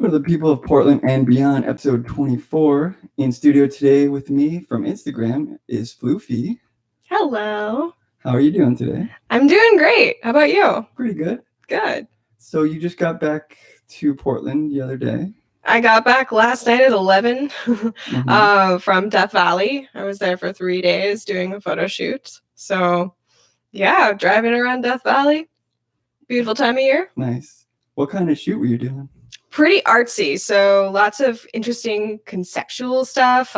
Welcome to the people of Portland and beyond, episode 24. In studio today with me from Instagram is Floofie. Hello. How are you doing today? I'm doing great. How about you? Pretty good. Good. So you just got back to Portland the other day. I got back last night at 11 from Death Valley. I was there for 3 days doing a photo shoot. So, yeah, driving around Death Valley. Beautiful time of year. Nice. What kind of shoot were you doing? Pretty artsy. So, lots of interesting conceptual stuff.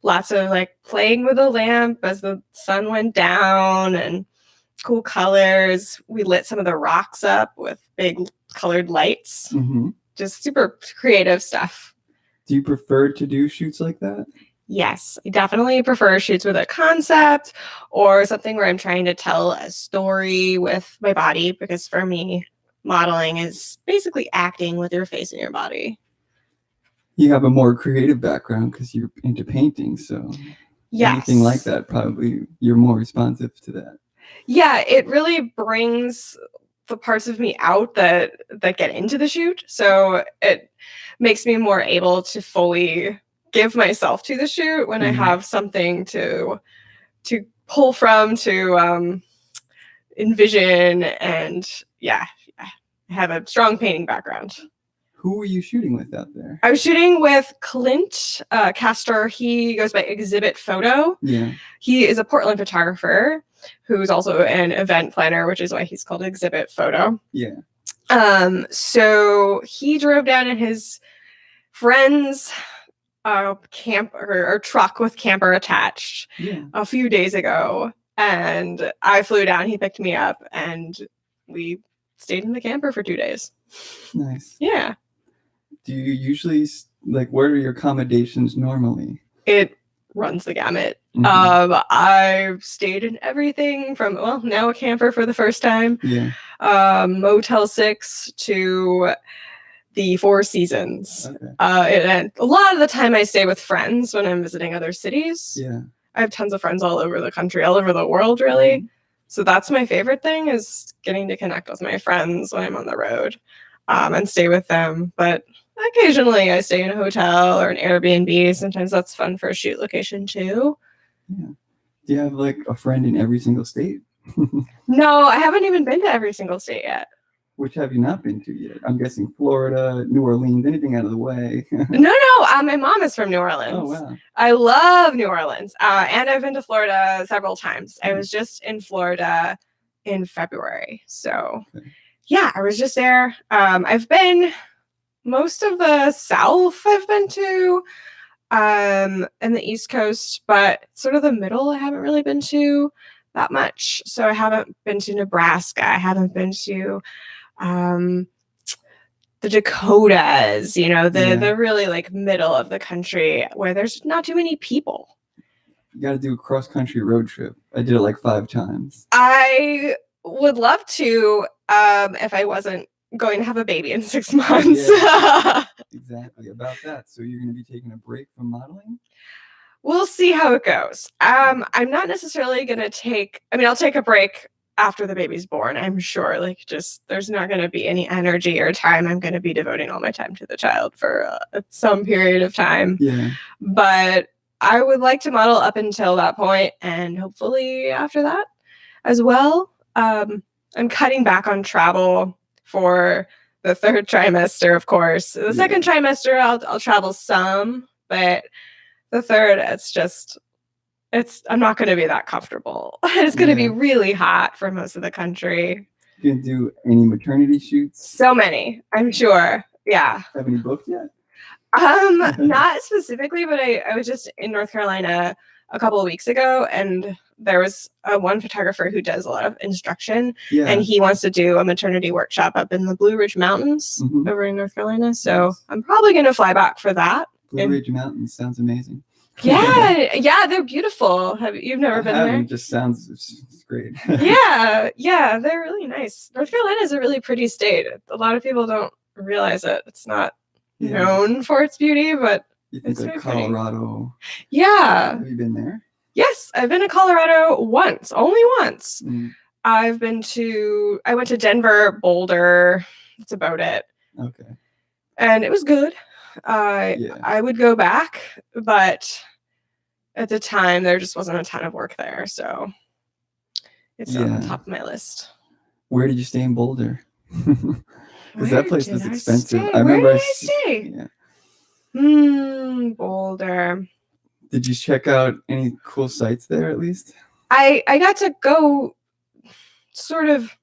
Lots of like playing with a lamp as the sun went down and cool colors. We lit some of the rocks up with big colored lights. Just super creative stuff. Do you prefer to do shoots like that? Yes, I definitely prefer shoots with a concept or something where I'm trying to tell a story with my body, because for me, modeling is basically acting with your face and your body. You have a more creative background because you're into painting, so anything like that, probably you're more responsive to that. Yeah, it really brings the parts of me out that get into the shoot. So it makes me more able to fully give myself to the shoot when I have something to pull from, to envision, and I have a strong painting background. Who were you shooting with out there? I was shooting with Clint Castor. He goes by Exhibit Photo. Yeah. He is a Portland photographer who's also an event planner, which is why he's called Exhibit Photo. Yeah. So he drove down in his friend's camp or truck with camper attached a few days ago. And I flew down, he picked me up, and we stayed in the camper for 2 days. Nice. Yeah. Do you usually, where are your accommodations normally? It runs the gamut. I've stayed in everything from, now a camper for the first time. Yeah. Motel 6 to the Four Seasons. Okay. And a lot of the time I stay with friends when I'm visiting other cities. Yeah. I have tons of friends all over the country, all over the world, really. So that's my favorite thing, is getting to connect with my friends when I'm on the road and stay with them. But occasionally I stay in a hotel or an Airbnb. Sometimes that's fun for a shoot location too. Yeah. Do you have a friend in every single state? No, I haven't even been to every single state yet. Which have you not been to yet? I'm guessing Florida, New Orleans, anything out of the way. No. My mom is from New Orleans. Oh, wow. I love New Orleans. And I've been to Florida several times. I was just in Florida in February. So, I was just there. I've been most of the South I've been to, and the East Coast, but sort of the middle I haven't really been to that much. So I haven't been to Nebraska. I haven't been to the Dakotas, the really middle of the country where there's not too many people. You got to do a cross-country road trip. I did it 5 times. I would love to if I wasn't going to have a baby in 6 months. Yeah, exactly. About that. So you're going to be taking a break from modeling? We'll see how it goes. I'm not necessarily going to I'll take a break after the baby's born, I'm sure. There's not going to be any energy or time. I'm going to be devoting all my time to the child for some period of time. Yeah. But I would like to model up until that point, and hopefully after that as well. I'm cutting back on travel for the 3rd trimester, of course. The 2nd trimester, I'll travel some, but the 3rd, I'm not going to be that comfortable. It's going to be really hot for most of the country. You can do any maternity shoots? So many, I'm sure. Yeah. Have any booked yet? Not specifically, but I was just in North Carolina a couple of weeks ago, and there was one photographer who does a lot of instruction, and he wants to do a maternity workshop up in the Blue Ridge Mountains over in North Carolina. So I'm probably going to fly back for that. Blue Ridge Mountains sounds amazing. Yeah, they're beautiful. You've never been there? It just sounds it's great. yeah, they're really nice. North Carolina is a really pretty state. A lot of people don't realize it. It's not known for its beauty, but you think it's Colorado? Pretty. Yeah. Have you been there? Yes, I've been to Colorado once, only once. I went to Denver, Boulder. That's about it. Okay. And it was good. I would go back, but at the time there just wasn't a ton of work there, so it's on the top of my list. Where did you stay in Boulder? Because that place was expensive. I remember. Where did I stay? Boulder. Did you check out any cool sites there at least? I got to go sort of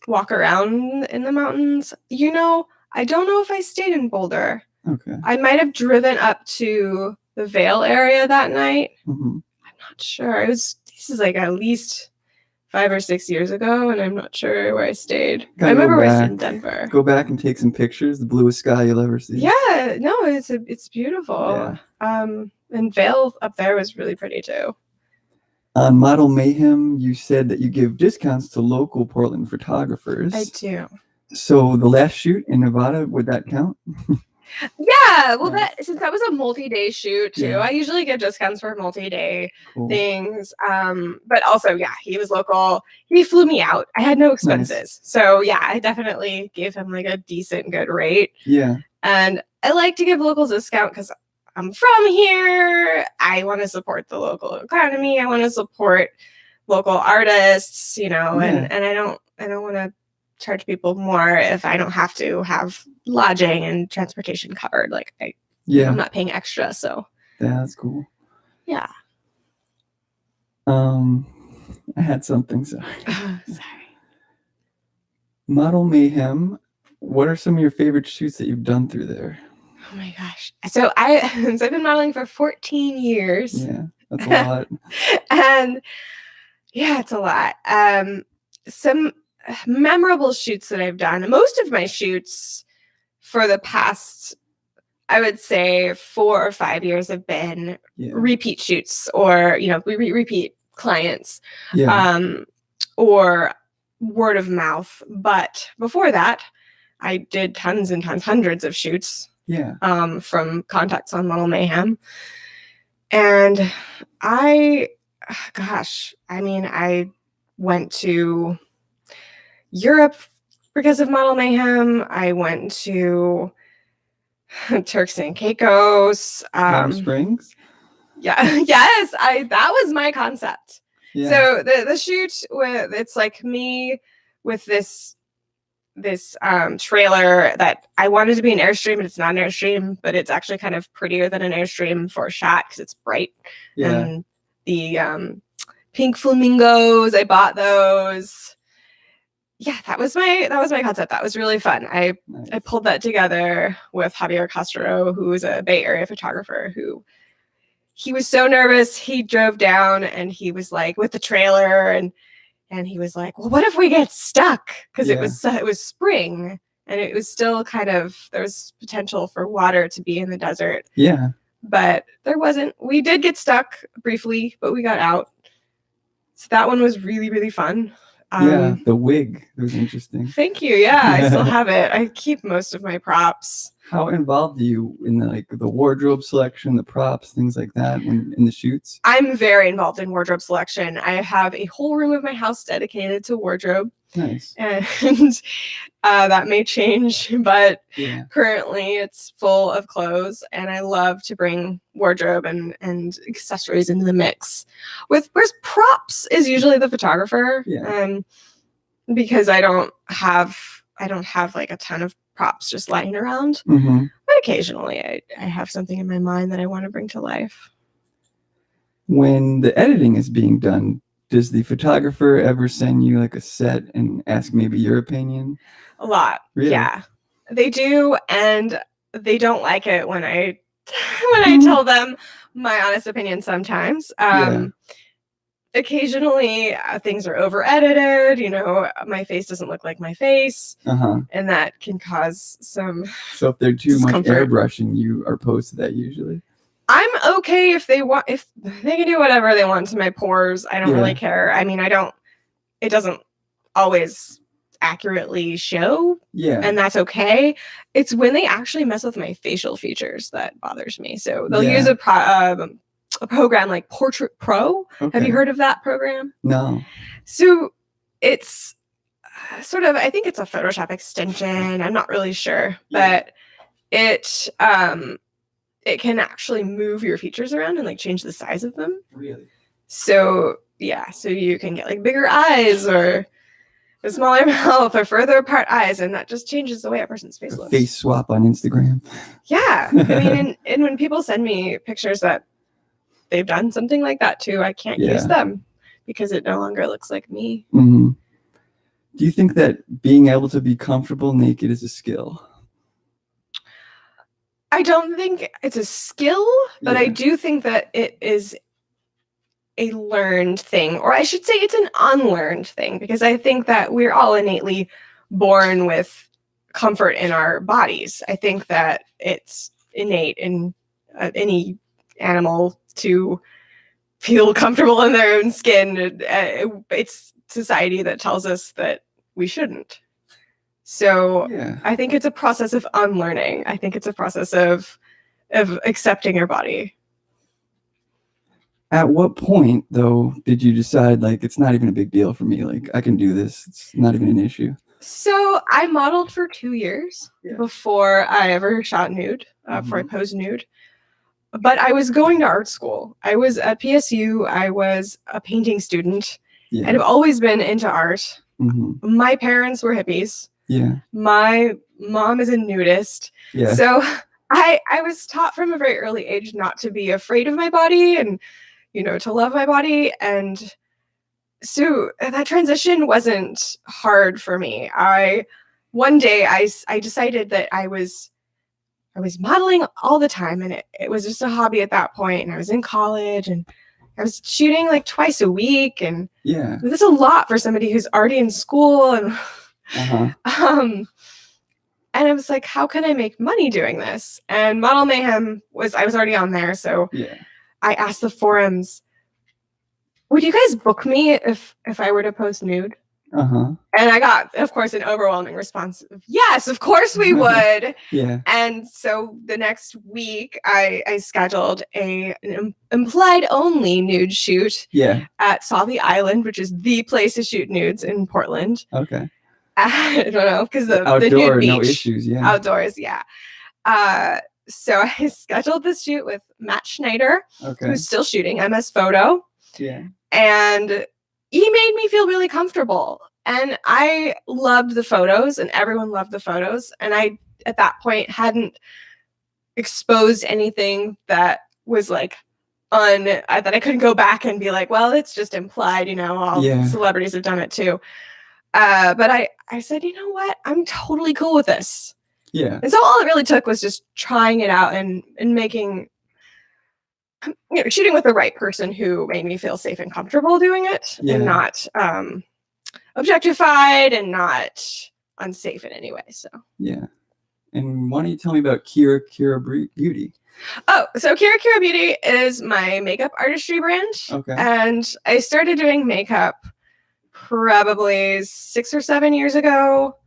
walk around in the mountains. You know, I don't know if I stayed in Boulder. Okay. I might have driven up to the Vail area that night. Mm-hmm. I'm not sure. This is like at least 5 or 6 years ago, and I'm not sure where I stayed. I remember I was in Denver. Go back and take some pictures. The bluest sky you'll ever see. Yeah, no, it's beautiful. Yeah. And Vail up there was really pretty too. On Model Mayhem, you said that you give discounts to local Portland photographers. I do. So the last shoot in Nevada, would that count? Yeah, well, since that was a multi-day shoot too, I usually give discounts for multi-day things. But also, he was local. He flew me out. I had no expenses, so I definitely gave him like a decent, good rate. Yeah, and I like to give locals a discount because I'm from here. I want to support the local economy. I want to support local artists, and I don't want to charge people more if I don't have to have lodging and transportation covered. Like I'm not paying extra, so that's cool. Yeah. I had something. Sorry. Sorry. Model Mayhem. What are some of your favorite shoots that you've done through there? Oh my gosh. So I've been modeling for 14 years. Yeah, that's a lot. And it's a lot. Some memorable shoots that I've done. Most of my shoots for the past, I would say 4 or 5 years have been repeat shoots or, repeat clients, or word of mouth. But before that, I did tons and tons, hundreds of shoots. From contacts on Model Mayhem. And I went to Europe because of Model Mayhem. I went to Turks and Caicos. Palm Springs? Yeah. Yes. That was my concept. Yeah. So the shoot it's like me with this trailer that I wanted to be an Airstream, and it's not an Airstream, but it's actually kind of prettier than an Airstream for a shot because it's bright. Yeah. And the pink flamingos, I bought those. Yeah, that was my concept. That was really fun. I pulled that together with Javier Castro, who is a Bay Area photographer he was so nervous. He drove down and he was like with the trailer and he was like, well, what if we get stuck? Because it was spring and it was still there was potential for water to be in the desert. Yeah. But there wasn't. We did get stuck briefly, but we got out. So that one was really, really fun. The wig. It was interesting. Thank you. Yeah, I still have it. I keep most of my props. How involved are you in the wardrobe selection, the props, things like that in the shoots? I'm very involved in wardrobe selection. I have a whole room of my house dedicated to wardrobe. Nice. And that may change, but currently it's full of clothes, and I love to bring wardrobe and accessories into the mix. Whereas props is usually the photographer, because I don't have like a ton of props just lying around. Mm-hmm. But occasionally I have something in my mind that I want to bring to life. When the editing is being done, does the photographer ever send you like a set and ask maybe your opinion? A lot. Really? Yeah, they do. And they don't like it when I tell them my honest opinion sometimes. Occasionally things are over edited, my face doesn't look like my face, and that can cause some. So if they're too much airbrushing, you are opposed to that usually? I'm okay if they can do whatever they want to my pores. I don't really care. I mean, it doesn't always accurately show, and that's okay. It's when they actually mess with my facial features that bothers me. So they'll use a program like Portrait Pro. Okay. Have you heard of that program? No. So it's sort of, I think it's a Photoshop extension. I'm not really sure, but it can actually move your features around and like change the size of them. Really? So yeah, so you can get like bigger eyes or a smaller mouth or further apart eyes, and that just changes the way a person's face looks. Face swap on Instagram. Yeah, I mean, and when people send me pictures that they've done something like that too, I can't use them because it no longer looks like me. Mm-hmm. Do you think that being able to be comfortable naked is a skill? I don't think it's a skill, but I do think that it is a learned thing, or I should say it's an unlearned thing, because I think that we're all innately born with comfort in our bodies. I think that it's innate in any animal to feel comfortable in their own skin. It's society that tells us that we shouldn't. So I think it's a process of unlearning. I think it's a process of accepting your body. At what point, though, did you decide, like, it's not even a big deal for me? Like, I can do this. It's not even an issue. So I modeled for 2 years before I ever shot nude, before I posed nude. But I was going to art school. I was at PSU. I was a painting student. And I've always been into art. Mm-hmm. My parents were hippies. Yeah. My mom is a nudist. Yeah. So I was taught from a very early age not to be afraid of my body and, to love my body. And so that transition wasn't hard for me. One day I decided that I was modeling all the time, and it was just a hobby at that point. And I was in college, and I was shooting like twice a week, and this is a lot for somebody who's already in school. And and I was like, how can I make money doing this? And Model Mayhem I was already on there, so I asked the forums, would you guys book me if I were to post nude? And I got, of course, an overwhelming response of, yes, of course we would. And so the next week, I scheduled an implied-only nude shoot at Sauvie Island, which is the place to shoot nudes in Portland. Okay. I don't know, because the outdoor, nude beach. No issues, Outdoors, so I scheduled this shoot with Matt Schneider, who's still shooting MS Photo. And he made me feel really comfortable. And I loved the photos, and everyone loved the photos. And I, at that point, hadn't exposed anything that was like that I couldn't go back and be like, well, it's just implied, all celebrities have done it too. But I said, you know what? I'm totally cool with this. And so all it really took was just trying it out and making, shooting with the right person who made me feel safe and comfortable doing it, and not objectified and not unsafe in any way. So and why don't you tell me about Kira Beauty? Oh, so Kira Beauty is my makeup artistry brand. And I started doing makeup probably 6 or 7 years ago,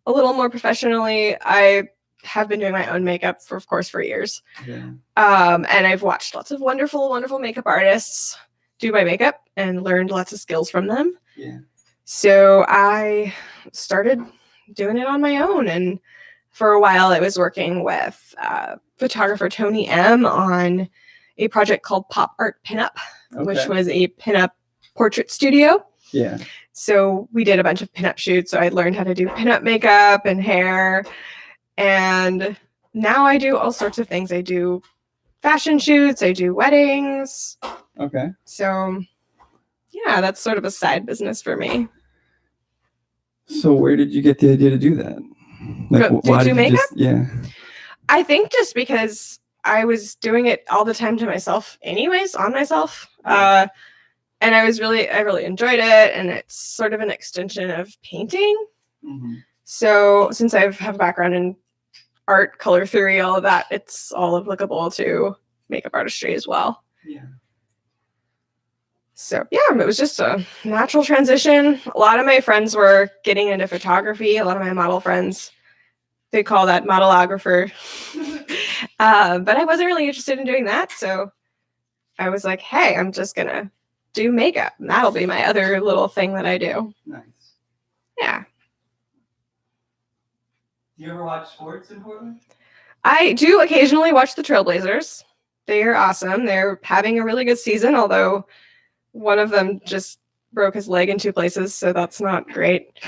a little more professionally. I have been doing my own makeup for years. And I've watched lots of wonderful, wonderful makeup artists do my makeup and learned lots of skills from them. So I started doing it on my own. And for a while I was working with photographer Tony M on a project called Pop Art Pinup, which was a pinup portrait studio. So we did a bunch of pinup shoots. So I learned how to do pinup makeup and hair. And now I do all sorts of things. I do fashion shoots. I do weddings. So that's sort of a side business for me. So where did you get the idea to do that? To do makeup? I think just because I was doing it all the time to myself anyways, on myself. And I really enjoyed it. And it's sort of an extension of painting. So since I have a background in art, color theory, all of that, it's all applicable to makeup artistry as well. So it was just a natural transition. A lot of my friends were getting into photography. A lot of my model friends, they call that modelographer. But I wasn't really interested in doing that. So I was like, hey, I'm just going to do makeup. And that'll be my other little thing that I do. Nice. Yeah. Do you ever watch sports in Portland? I do occasionally watch the Trailblazers. They are awesome. They're having a really good season, although one of them just broke his leg in 2 places, so that's not great.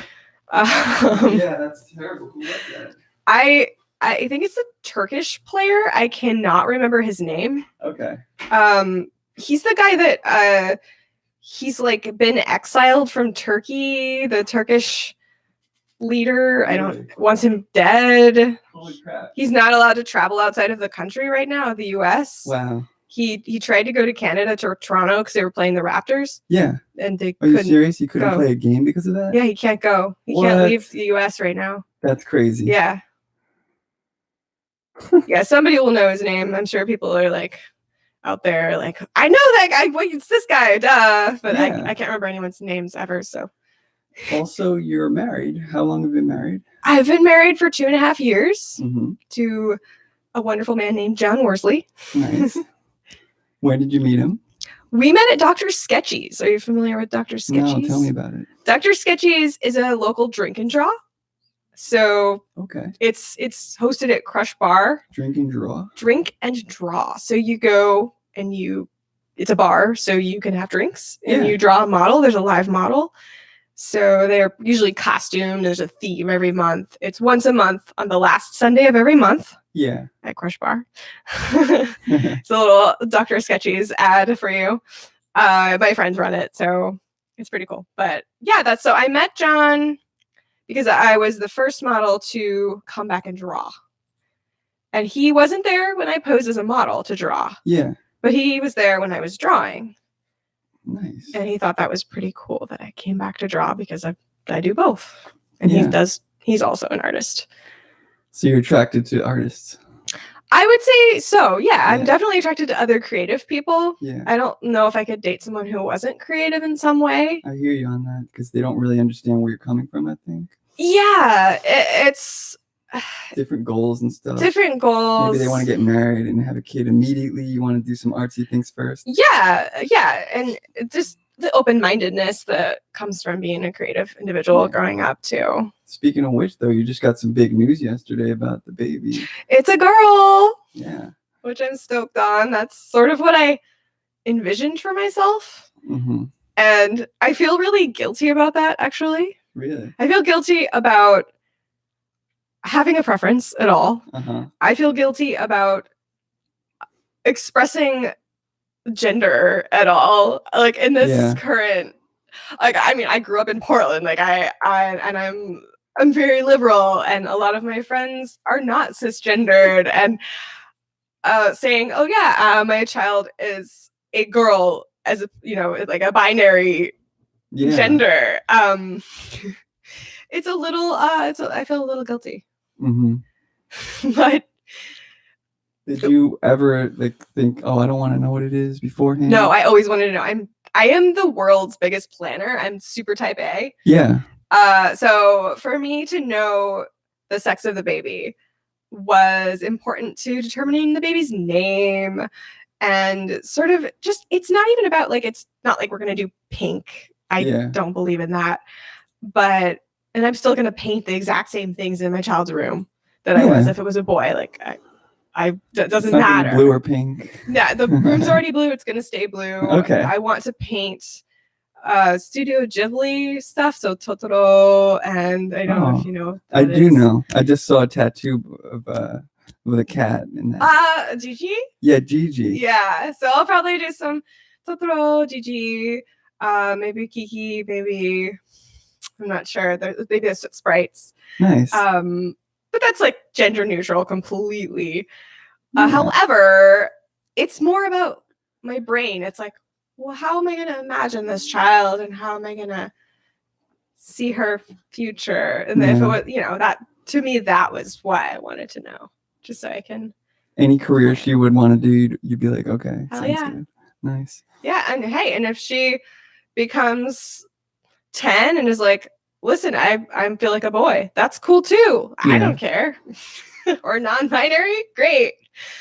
Yeah, that's terrible. Who was that? I think it's a Turkish player. I cannot remember his name. Okay. He's the guy that he's like been exiled from Turkey. The Turkish leader, wants him dead. Holy crap. He's not allowed to travel outside of the country right now, the US. Wow. He tried to go to Canada, to Toronto, because they were playing the Raptors. Yeah. And they Are you serious? You couldn't play a game because of that? Yeah, he can't go. He can't leave the US right now. That's crazy. Yeah. Yeah, somebody will know his name. I'm sure people are like out there like, I know that guy. Well, it's this guy, duh. But yeah. I can't remember anyone's names ever, so. Also, you're married. How long have you been married? I've been married for 2.5 years to a wonderful man named John Worsley. Nice. When did you meet him? We met at Dr. Sketchy's. Are you familiar with Dr. Sketchy's? No, tell me about it. Dr. Sketchy's is a local drink and draw. So it's hosted at Crush Bar. Drink and draw? Drink and draw. So you go and it's a bar, so you can have drinks and you draw a model. There's a live model. So they're usually costumed. There's a theme every month. It's once a month on the last Sunday of every month. Yeah. At Crush Bar. It's a little Dr. Sketchy's ad for you. My friends run it, so it's pretty cool. But yeah, so I met John because I was the first model to come back and draw. And he wasn't there when I posed as a model to draw. Yeah. But he was there when I was drawing. Nice. And he thought that was pretty cool that I came back to draw because I do both. And he's also an artist. So you're attracted to artists? I would say so, yeah. I'm definitely attracted to other creative people. Yeah. I don't know if I could date someone who wasn't creative in some way. I hear you on that because they don't really understand where you're coming from, I think. Yeah, it's... different goals and stuff. Different goals. Maybe they want to get married and have a kid immediately. You want to do some artsy things first. Yeah. And just the open-mindedness that comes from being a creative individual growing up too. Speaking of which, though, you just got some big news yesterday about the baby. It's a girl. Yeah. Which I'm stoked on. That's sort of what I envisioned for myself. Mm-hmm. And I feel really guilty about that, actually. Really? I feel guilty about having a preference at all. I feel guilty about expressing gender at all. Like in this current, like, I mean, I grew up in Portland. Like I'm very liberal, and a lot of my friends are not cisgendered, and saying, "Oh yeah, my child is a girl," as a, like a binary gender. It's a little. I feel a little guilty. But did you ever think, oh, I don't want to know what it is beforehand? No, I always wanted to know. I am the world's biggest planner. I'm super type A. Yeah. So for me to know the sex of the baby was important to determining the baby's name, and sort of just, it's not even about it's not like we're going to do pink. I don't believe in that. And I'm still going to paint the exact same things in my child's room that I was if it was a boy. Like that doesn't matter. Blue or pink. Yeah, the room's already blue. It's going to stay blue. Okay. I want to paint Studio Ghibli stuff. So Totoro, and I don't know if you know. I do know. I just saw a tattoo of with a cat in that. Gigi? Yeah, Gigi. Yeah. So I'll probably do some Totoro, Gigi, maybe Kiki, maybe... I'm not sure. Maybe there's sprites. Nice. But that's like gender neutral completely. However, it's more about my brain. It's like, well, how am I going to imagine this child, and how am I going to see her future? And if it was, that to me, that was why I wanted to know, just so I can. Any career she would want to do, you'd be like, okay, sounds good. Nice. Yeah, and hey, and if she becomes 10 and is like, listen, I feel like a boy, that's cool too. I don't care. Or non-binary, great.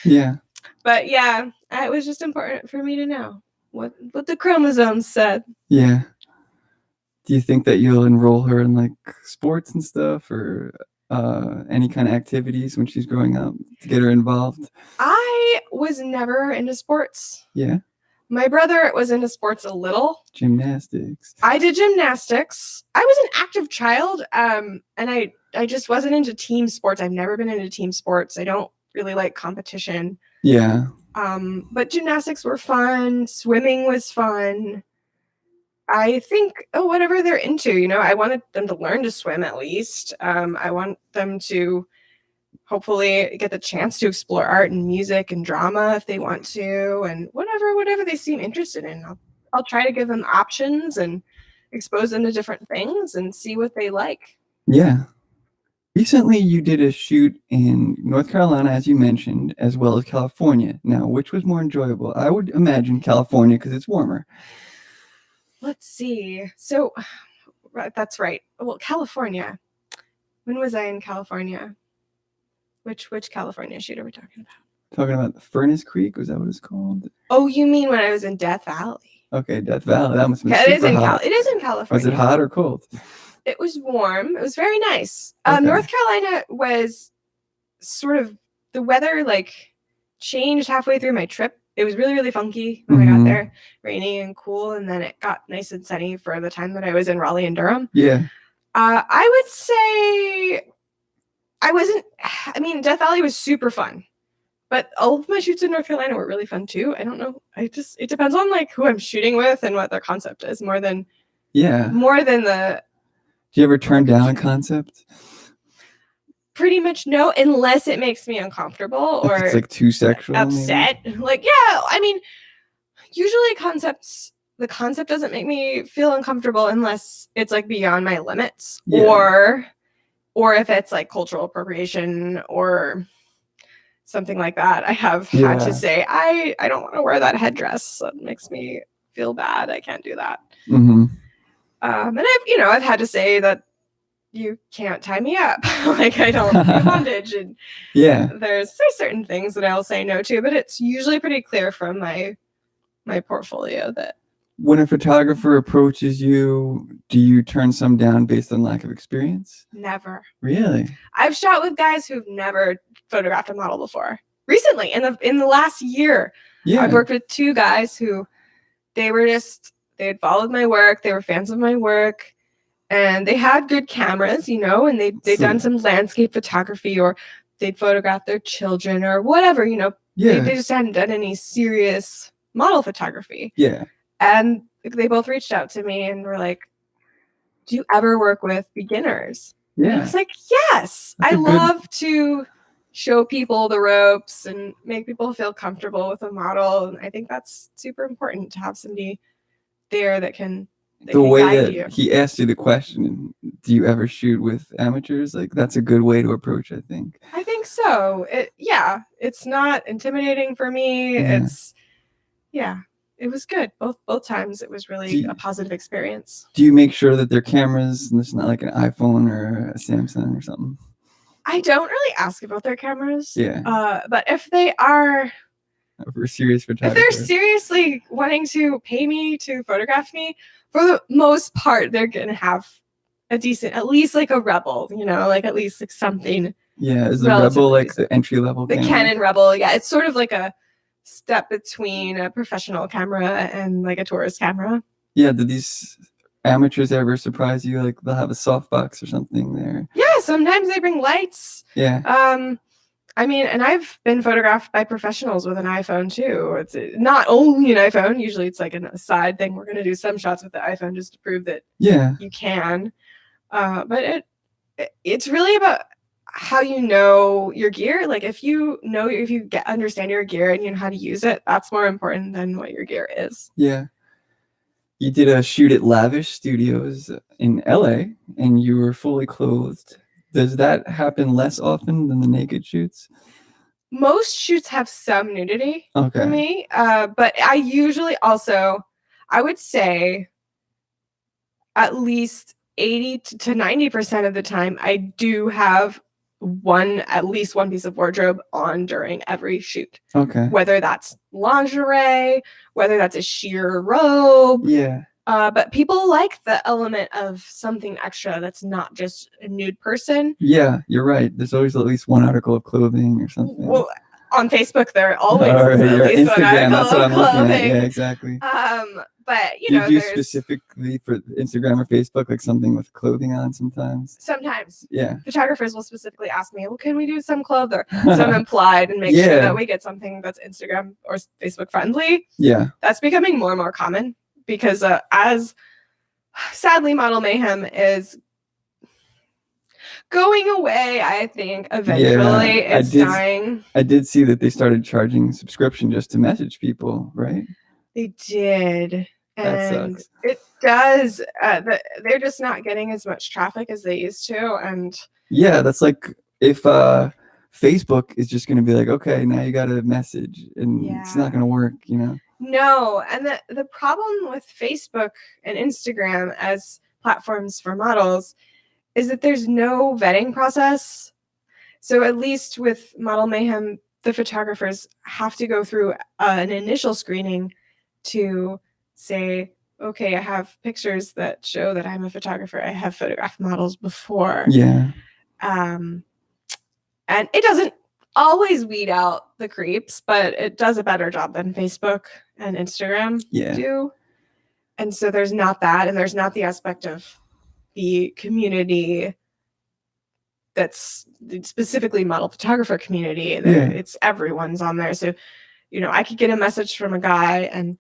Yeah. But yeah, it was just important for me to know what the chromosomes said. Yeah. Do you think that you'll enroll her in sports and stuff, or any kind of activities when she's growing up to get her involved? I was never into sports. Yeah. My brother was into sports a little. Gymnastics. I did gymnastics. I was an active child, and I just wasn't into team sports. I've never been into team sports. I don't really like competition. Yeah. But gymnastics were fun. Swimming was fun. I think, whatever they're into, I wanted them to learn to swim at least. I want them to hopefully get the chance to explore art and music and drama if they want to, and whatever they seem interested in. I'll try to give them options and expose them to different things and see what they like. Yeah. Recently, you did a shoot in North Carolina, as you mentioned, as well as California. Now, which was more enjoyable? I would imagine California because it's warmer. Let's see. So, that's right. Well, California. When was I in California? Which California shoot are we talking about? Talking about the Furnace Creek? Was that what it's called? Oh, you mean when I was in Death Valley? Okay, Death Valley. That must have been super hot. It is in California. Was it hot or cold? It was warm. It was very nice. Okay. North Carolina was sort of, the weather changed halfway through my trip. It was really, really funky when I got there, rainy and cool, and then it got nice and sunny for the time that I was in Raleigh and Durham. Yeah. I would say Death Valley was super fun, but all of my shoots in North Carolina were really fun too. I don't know. It depends on who I'm shooting with and what their concept is more than the. Do you ever turn down a concept? Pretty much no, unless it makes me uncomfortable or if it's too sexual, upset. Maybe? Usually the concept doesn't make me feel uncomfortable unless it's beyond my limits, or if it's cultural appropriation or something like that. I have had to say I don't want to wear that headdress. That makes me feel bad. I can't do that. Mm-hmm. And I've had to say that you can't tie me up. I don't do bondage. And there's certain things that I'll say no to, but it's usually pretty clear from my portfolio that. When a photographer approaches you, do you turn some down based on lack of experience? Never. Really? I've shot with guys who've never photographed a model before. Recently, in the last year, I've worked with two guys who they had followed my work. They were fans of my work, and they had good cameras, and they'd done some landscape photography, or they'd photographed their children or whatever, They just hadn't done any serious model photography. Yeah. And they both reached out to me and were like, do you ever work with beginners? Yeah. And I was like, yes. I love to show people the ropes and make people feel comfortable with a model. And I think that's super important to have somebody there that can the way that you. He asked you the question, do you ever shoot with amateurs? That's a good way to approach, I think. I think so. It's not intimidating for me. It was good. Both times it was really a positive experience. Do you make sure that their cameras, and it's not like an iPhone or a Samsung or something? I don't really ask about their cameras. Yeah. But if they are for serious photographers, if they're seriously wanting to pay me to photograph me, for the most part, they're gonna have a decent, at least a Rebel, at least something. Yeah, is the Rebel the entry level? The Canon Rebel, yeah, it's sort of a step between a professional camera and a tourist camera. Yeah, did these amateurs ever surprise you? They'll have a softbox or something there. Yeah, sometimes they bring lights. Yeah. And I've been photographed by professionals with an iPhone too. It's not only an iPhone. Usually it's a side thing. We're going to do some shots with the iPhone just to prove that you can. But it's really about how you know your gear. If you understand your gear and you know how to use it, that's more important than what your gear is. Yeah. You did a shoot at Lavish Studios in LA and you were fully clothed. Does that happen less often than the naked shoots? Most shoots have some nudity for me. But I usually I would say at least 80 to 90% of the time, I do have at least one piece of wardrobe on during every shoot. Okay. Whether that's lingerie, whether that's a sheer robe. Yeah. But people like the element of something extra that's not just a nude person. Yeah, you're right. There's always at least one article of clothing or something. Well, on Facebook, there always All is right, at your least one Instagram. article That's what of I'm looking at. clothing. Yeah, exactly. But you Do know, you do there's specifically for Instagram or Facebook like something with clothing on sometimes? sometimes Yeah. photographers will specifically ask me, well, can we do some clothes or some implied and make sure Yeah. that we get something that's Instagram or Facebook friendly? Yeah. That's becoming more and more common because as sadly Model Mayhem is going away, I think eventually it's dying. I did see that they started charging subscription just to message people, right? They did. That And sucks. it does. They're just not getting as much traffic as they used to. And yeah, that's like if Facebook is just going to be like, okay, now you got a message, and it's not going to work, you know? No, and the problem with Facebook and Instagram as platforms for models is that there's no vetting process. So at least with Model Mayhem, the photographers have to go through an initial screening to say, okay, I have pictures that show that I'm a photographer. I have photographed models before. Yeah. And it doesn't always weed out the creeps, but it does a better job than Facebook and Instagram do. And so there's not that, and there's not the aspect of the community that's specifically model photographer community. It's everyone's on there. So, you know, I could get a message from a guy and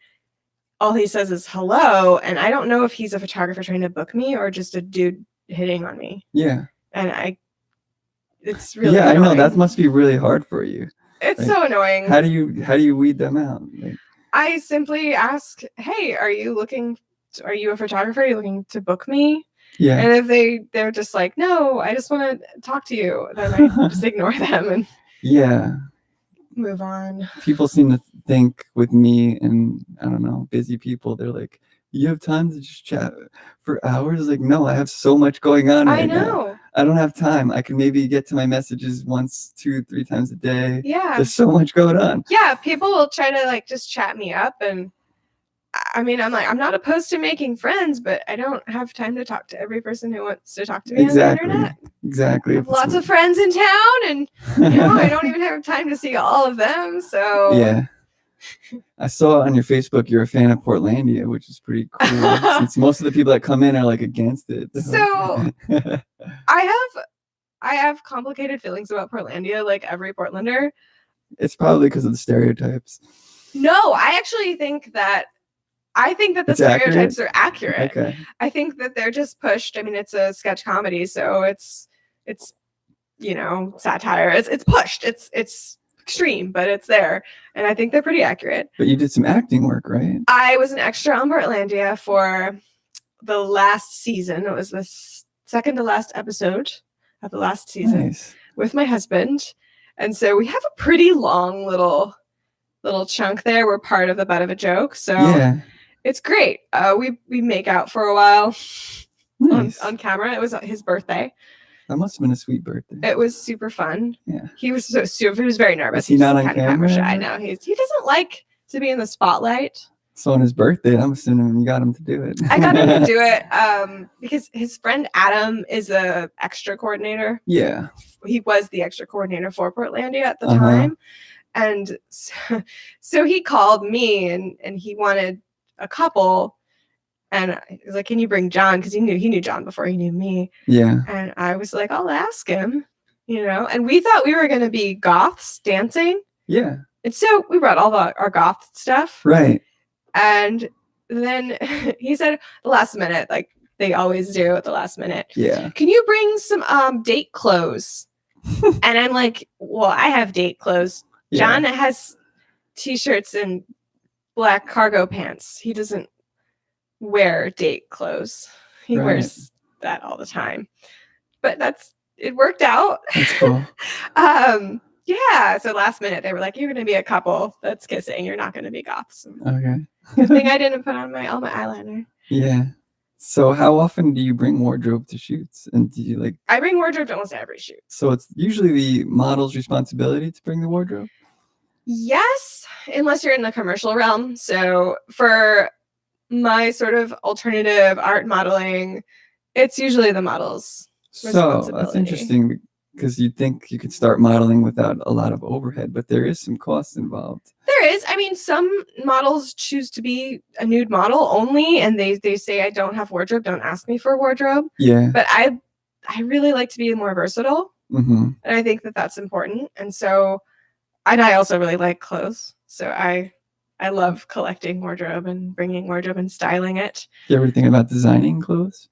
all he says is hello, and I don't know if he's a photographer trying to book me or just a dude hitting on me. Yeah. And it's really annoying. I know that must be really hard for you. It's so annoying. How do you weed them out? Like, I simply ask, hey, are you a photographer? Are you looking to book me? Yeah. And if they're just like, no, I just want to talk to you, then I just ignore them and move on. People seem to think with me and I don't know, busy people, they're like, you have time to just chat for hours? Like, no, I have so much going on right now. I don't have time. I can maybe get to my messages once, 2-3 times a day. Yeah. There's so much going on. Yeah. People will try to like just chat me up, and I mean, I'm not opposed to making friends, but I don't have time to talk to every person who wants to talk to me on the internet. Exactly. I have lots of friends in town, and I don't even have time to see all of them. So yeah. I saw on your Facebook you're a fan of Portlandia, which is pretty cool. Since most of the people that come in are like against it. So I have complicated feelings about Portlandia, like every Portlander. It's probably because of the stereotypes. No, I actually think that the stereotypes are accurate. Okay. I think that they're just pushed. I mean, it's a sketch comedy, so it's satire. It's pushed. It's extreme, but it's there, and I think they're pretty accurate. But you did some acting work, right? I was an extra on Portlandia for the last season. It was the second to last episode of the last season with my husband, and so we have a pretty long little chunk there. We're part of the butt of a joke, so it's great. We make out for a while on camera. It was his birthday. That must have been a sweet birthday. It was super fun. Yeah. He was he was very nervous. Is he not on kind camera? Of shy now. He doesn't like to be in the spotlight. So on his birthday, I'm assuming you got him to do it. I got him to do it because his friend Adam is a extra coordinator. Yeah. He was the extra coordinator for Portlandia at the time. And so he called me and he wanted a couple. And he was like, can you bring John? Because he knew John before he knew me. Yeah. And I was like, I'll ask him, And we thought we were going to be goths dancing. Yeah. And so we brought all our goth stuff. Right. And then he said the last minute, like they always do at the last minute. Yeah. Can you bring some date clothes? And I'm like, well, I have date clothes. John has t-shirts and black cargo pants. He doesn't wear date clothes. He wears that all the time. But it worked out. That's cool. So last minute they were like, you're gonna be a couple that's kissing. You're not gonna be goths. Okay. Good thing I didn't put on all my eyeliner. Yeah. So how often do you bring wardrobe to shoots? And do you I bring wardrobe to almost every shoot. So it's usually the model's responsibility to bring the wardrobe? Yes, unless you're in the commercial realm. So for my sort of alternative art modeling, it's usually the model's So that's responsibility. interesting because you'd think you could start modeling without a lot of overhead, but there is some cost involved. There is. I mean, some models choose to be a nude model only, and they say, I don't have wardrobe, don't ask me for a wardrobe. Yeah. But I really like to be more versatile, and I think that that's important. And so, and I also really like clothes, so I love collecting wardrobe and bringing wardrobe and styling it. You ever think about designing clothes?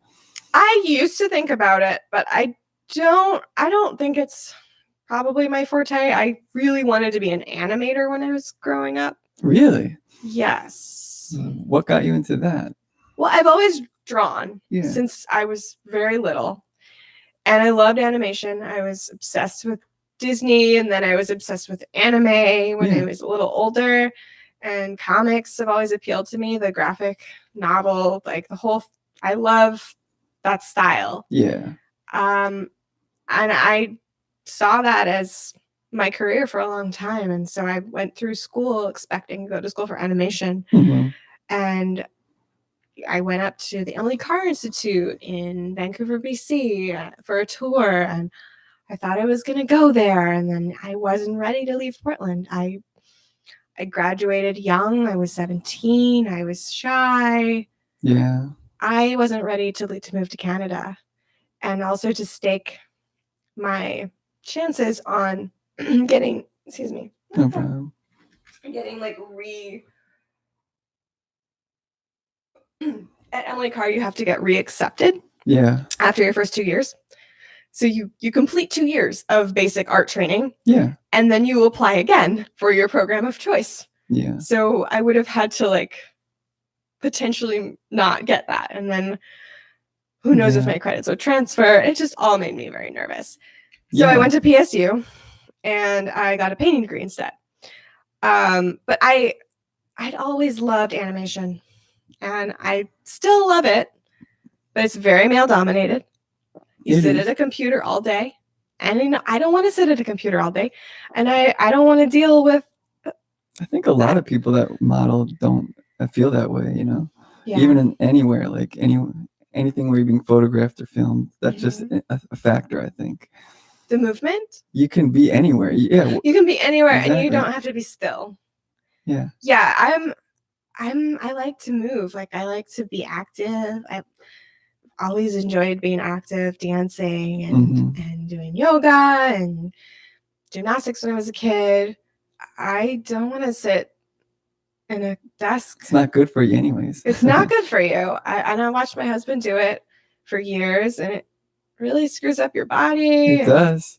I used to think about it, but I don't think it's probably my forte. I really wanted to be an animator when I was growing up. Really? Yes. What got you into that? Well, I've always drawn since I was very little, and I loved animation. I was obsessed with Disney, and then I was obsessed with anime when I was a little older, and comics have always appealed to me, the graphic novel, like the whole, I love that style. Yeah. And I saw that as my career for a long time. And so I went through school expecting to go to school for animation. And I went up to the Emily Carr Institute in Vancouver, BC for a tour. And I thought I was going to go there. And then I wasn't ready to leave Portland. I graduated young. I was 17. I was shy. Yeah. I wasn't ready to move to Canada, and also to stake my chances on getting, excuse me, no problem. Getting like at Emily Carr, you have to get reaccepted. Yeah. After your first 2 years. So you complete 2 years of basic art training. Yeah. And then you apply again for your program of choice. Yeah. So I would have had to like potentially not get that. And then who knows if my credits would transfer. It just all made me very nervous. So I went to PSU and I got a painting degree instead. But I'd always loved animation, and I still love it, but it's very male dominated. You sit at a computer all day, and I don't want to sit at a computer all day, and I don't want to deal with. I think a lot of people that model don't feel that way, you know. Yeah. Even in anywhere, like anything where you're being photographed or filmed, that's just a factor, I think. The movement? You can be anywhere. Yeah. You can be anywhere, and you don't have to be still. Yeah. Yeah, I like to move. Like, I like to be active. I've always enjoyed being active, dancing and doing yoga and gymnastics when I was a kid. I don't want to sit in a desk. It's not good for you anyways. It's not good for you. I watched my husband do it for years, and it really screws up your body. It does.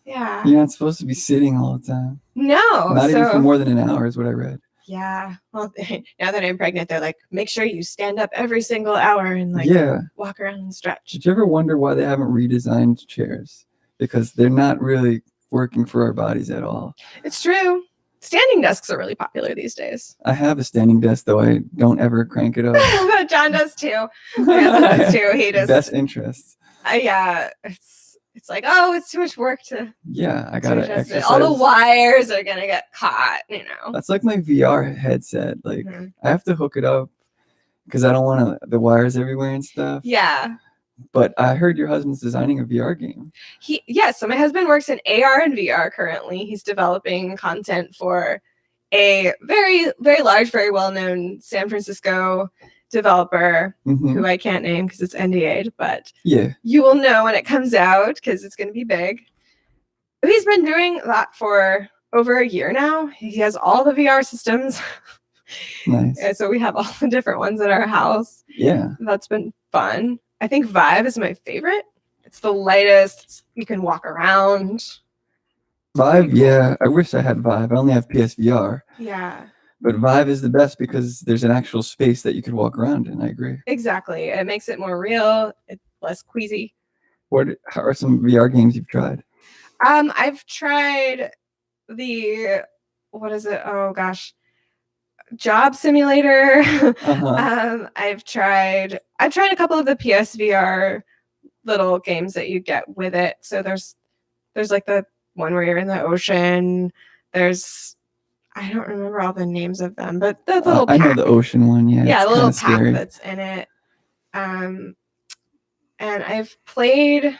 Yeah. You're not supposed to be sitting all the time. No. Not even for more than an hour is what I read. Yeah. Well, now that I'm pregnant, they're like, make sure you stand up every single hour and like walk around and stretch. Did you ever wonder why they haven't redesigned chairs? Because they're not really working for our bodies at all. It's true. Standing desks are really popular these days. I have a standing desk, though I don't ever crank it up. John does too. My husband does too. He does. Best interests. Yeah. It's like, oh, it's too much work to. Yeah, I gotta exercise. All the wires are gonna get caught, you know. That's like my VR headset. Like I have to hook it up because I don't want the wires everywhere and stuff. Yeah. But I heard your husband's designing a VR game. So my husband works in AR and VR currently. He's developing content for a very, very large, very well-known San Francisco developer who I can't name because it's NDA'd, but you will know when it comes out because it's going to be big. He's been doing that for over a year now. He has all the VR systems. Nice. And so we have all the different ones at our house. Yeah. That's been fun. I think Vive is my favorite. It's the lightest. You can walk around. Vive, yeah. I wish I had Vive. I only have PSVR. Yeah. But Vive is the best because there's an actual space that you could walk around in. I agree. Exactly. It makes it more real. It's less queasy. How are some VR games you've tried? I've tried what is it? Oh gosh. Job Simulator. I've tried a couple of the PSVR little games that you get with it. So there's like the one where you're in the ocean. There's I don't remember all the names of them, but the little I know the ocean one. Yeah, yeah, it's the little pack scary. that's in it. And I've played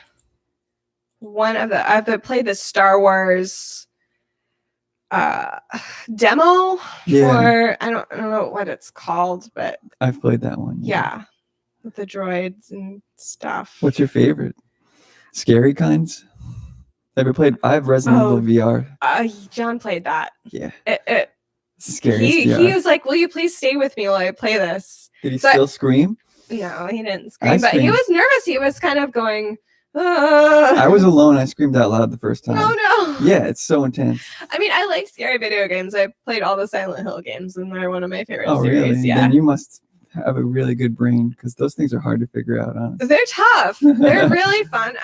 I've played the Star Wars demo for I don't know what it's called, but I've played that one. Yeah, with the droids and stuff. What's your favorite? Scary kinds? Ever played? I have Resident Evil VR. John played that. Yeah. It's scariest VR. He was like, "Will you please stay with me while I play this?" Did he still scream? No, he didn't scream, but he was nervous. He was kind of going. I was alone. I screamed out loud the first time. Oh no! Yeah, it's so intense. I mean, I like scary video games. I played all the Silent Hill games, and they're one of my favorite series. Really? Yeah. Then you must have a really good brain because those things are hard to figure out. Honestly, they're tough. They're really fun.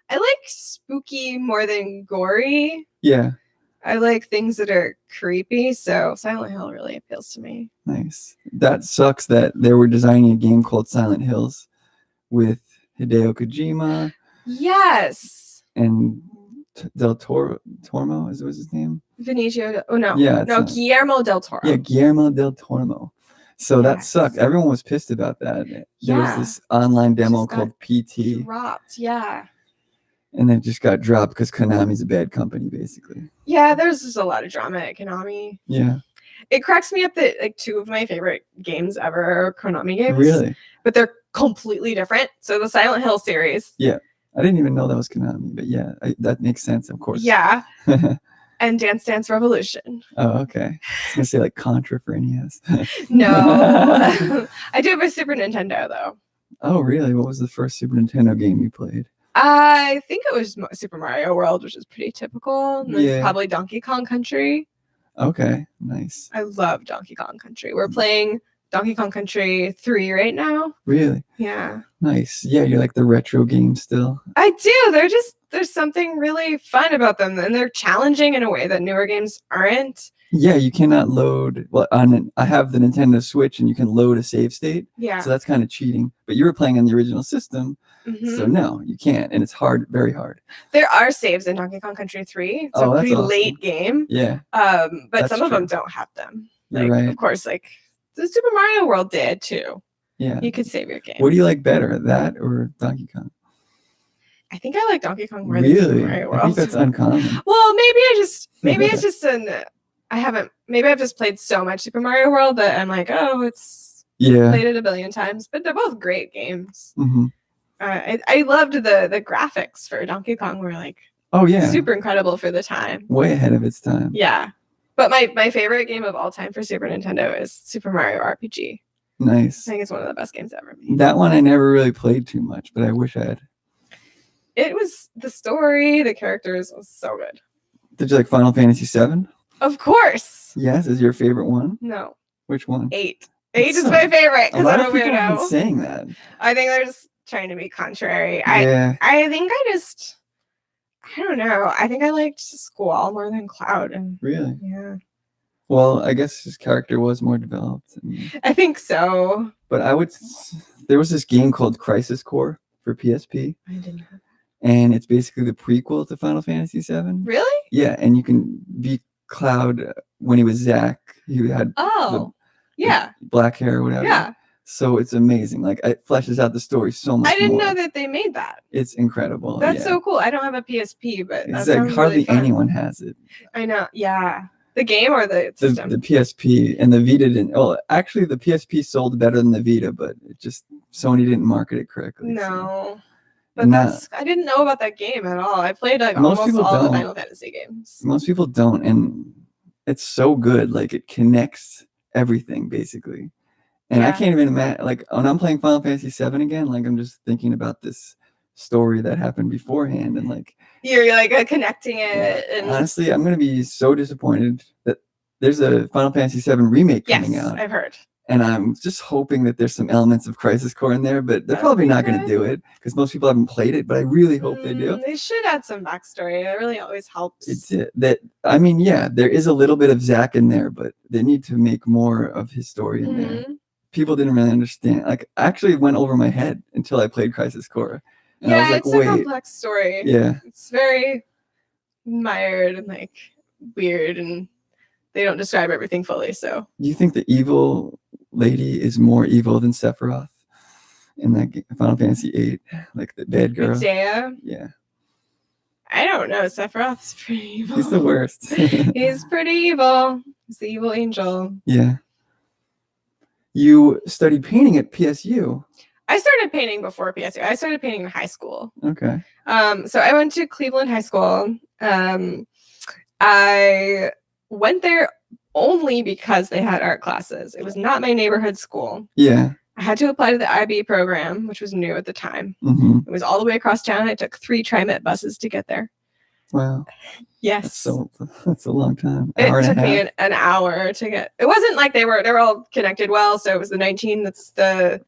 I like spooky more than gory. Yeah. I like things that are creepy, so Silent Hill really appeals to me. Nice. That sucks that they were designing a game called Silent Hills with Hideo Kojima. Yes. And Del Toro was his name? Benicio. Oh no. Yeah. No, Guillermo del Toro. Yeah, Guillermo del Toro. So that sucked. Everyone was pissed about that. There was this online demo called PT. Dropped. Yeah. And then it just got dropped because Konami's a bad company, basically. Yeah, there's just a lot of drama at Konami. Yeah. It cracks me up that like two of my favorite games ever are Konami games. Really? But they're completely different. So the Silent Hill series. Yeah. I didn't even know that was Konami, but yeah, that makes sense, of course. Yeah. And Dance Dance Revolution. Oh, okay. I was going to say like Contra for NES. No. I do have a Super Nintendo, though. Oh, really? What was the first Super Nintendo game you played? I think it was Super Mario World, which is pretty typical. And then probably Donkey Kong Country. Okay, nice. I love Donkey Kong Country. We're playing Donkey Kong Country 3 right now. Really? Yeah. Nice. Yeah, you like the retro games still? I do. There's something really fun about them, and they're challenging in a way that newer games aren't. Yeah, you cannot load. Well, I have the Nintendo Switch, and you can load a save state. Yeah. So that's kind of cheating. But you were playing on the original system, so no, you can't, and it's hard, very hard. There are saves in Donkey Kong Country 3. It's a pretty late game. Yeah. But some of them don't have them. Like, right. Of course, like the Super Mario World did too. Yeah. You could save your game. What do you like better, that or Donkey Kong? I think I like Donkey Kong more than Super Mario World. I think that's uncommon. Well, maybe it's just maybe I've just played so much Super Mario World that I'm like, oh, it's played it a billion times. But they're both great games. Mm-hmm. I loved the graphics for Donkey Kong were like super incredible for the time. Way ahead of its time. Yeah. But my favorite game of all time for Super Nintendo is Super Mario RPG. Nice. I think it's one of the best games ever made. That one I never really played too much, but I wish I had. It was the story, the characters was so good. Did you like Final Fantasy VII? Of course. Yes, is your favorite one? No. Which one? 8. 8 is my favorite because I'm a weirdo. Have been saying that. I think they're just trying to be contrary. I think I don't know. I think I liked Squall more than Cloud. Really? Yeah. Well, I guess his character was more developed. I think so. But there was this game called Crisis Core for PSP. I didn't have that. And it's basically the prequel to Final Fantasy VII. Really? Yeah, and you can be Cloud when he was Zack. He had the black hair or whatever. Yeah. So it's amazing. Like it fleshes out the story so much. I didn't know that they made that. It's incredible. That's so cool. I don't have a PSP, but it's like hardly really anyone has it. I know. Yeah. The game or the system? The PSP and the Vita didn't. Well, actually, the PSP sold better than the Vita, but Sony didn't market it correctly. No. So. But I didn't know about that game at all. I played like almost all the Final Fantasy games. Most people don't, and it's so good. Like it connects everything basically. And I can't even imagine. Like when I'm playing Final Fantasy VII again, like I'm just thinking about this story that happened beforehand, and like you're like connecting it. Yeah. And honestly, I'm gonna be so disappointed that there's a Final Fantasy VII remake coming out. I've heard. And I'm just hoping that there's some elements of Crisis Core in there, but they're probably not going to do it because most people haven't played it. But I really hope they do. They should add some backstory. It really always helps. There is a little bit of Zack in there, but they need to make more of his story in there. People didn't really understand. Like, I actually went over my head until I played Crisis Core. And I was like, it's a complex story. Yeah, it's very mired and like weird, and they don't describe everything fully. So do you think the evil lady is more evil than Sephiroth in that Final Fantasy VIII? Like the bad girl? Medea? Yeah. I don't know. Sephiroth's pretty evil. He's the worst. He's pretty evil. He's the evil angel. Yeah. You studied painting at PSU. I started painting before PSU. I started painting in high school. Okay. So I went to Cleveland High School. I went there only because they had art classes. It was not my neighborhood school. Yeah. I had to apply to the IB program, which was new at the time. Mm-hmm. It was all the way across town. It took 3 TriMet buses to get there. Wow. Yes. That's a long time. It took me an hour to get. It wasn't like they were all connected well. So it was the 19, that's the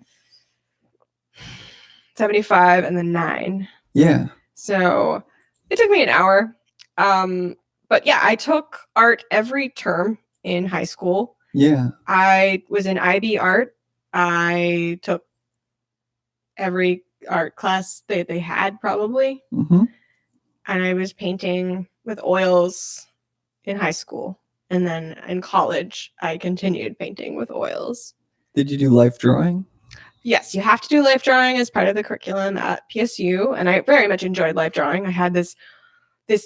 75, and the 9. Yeah. So it took me an hour. But yeah, I took art every term in high school. Yeah. I was in IB art. I took every art class they had probably. Mm-hmm. And I was painting with oils in high school. And then in college, I continued painting with oils. Did you do life drawing? Yes, you have to do life drawing as part of the curriculum at PSU. And I very much enjoyed life drawing. I had this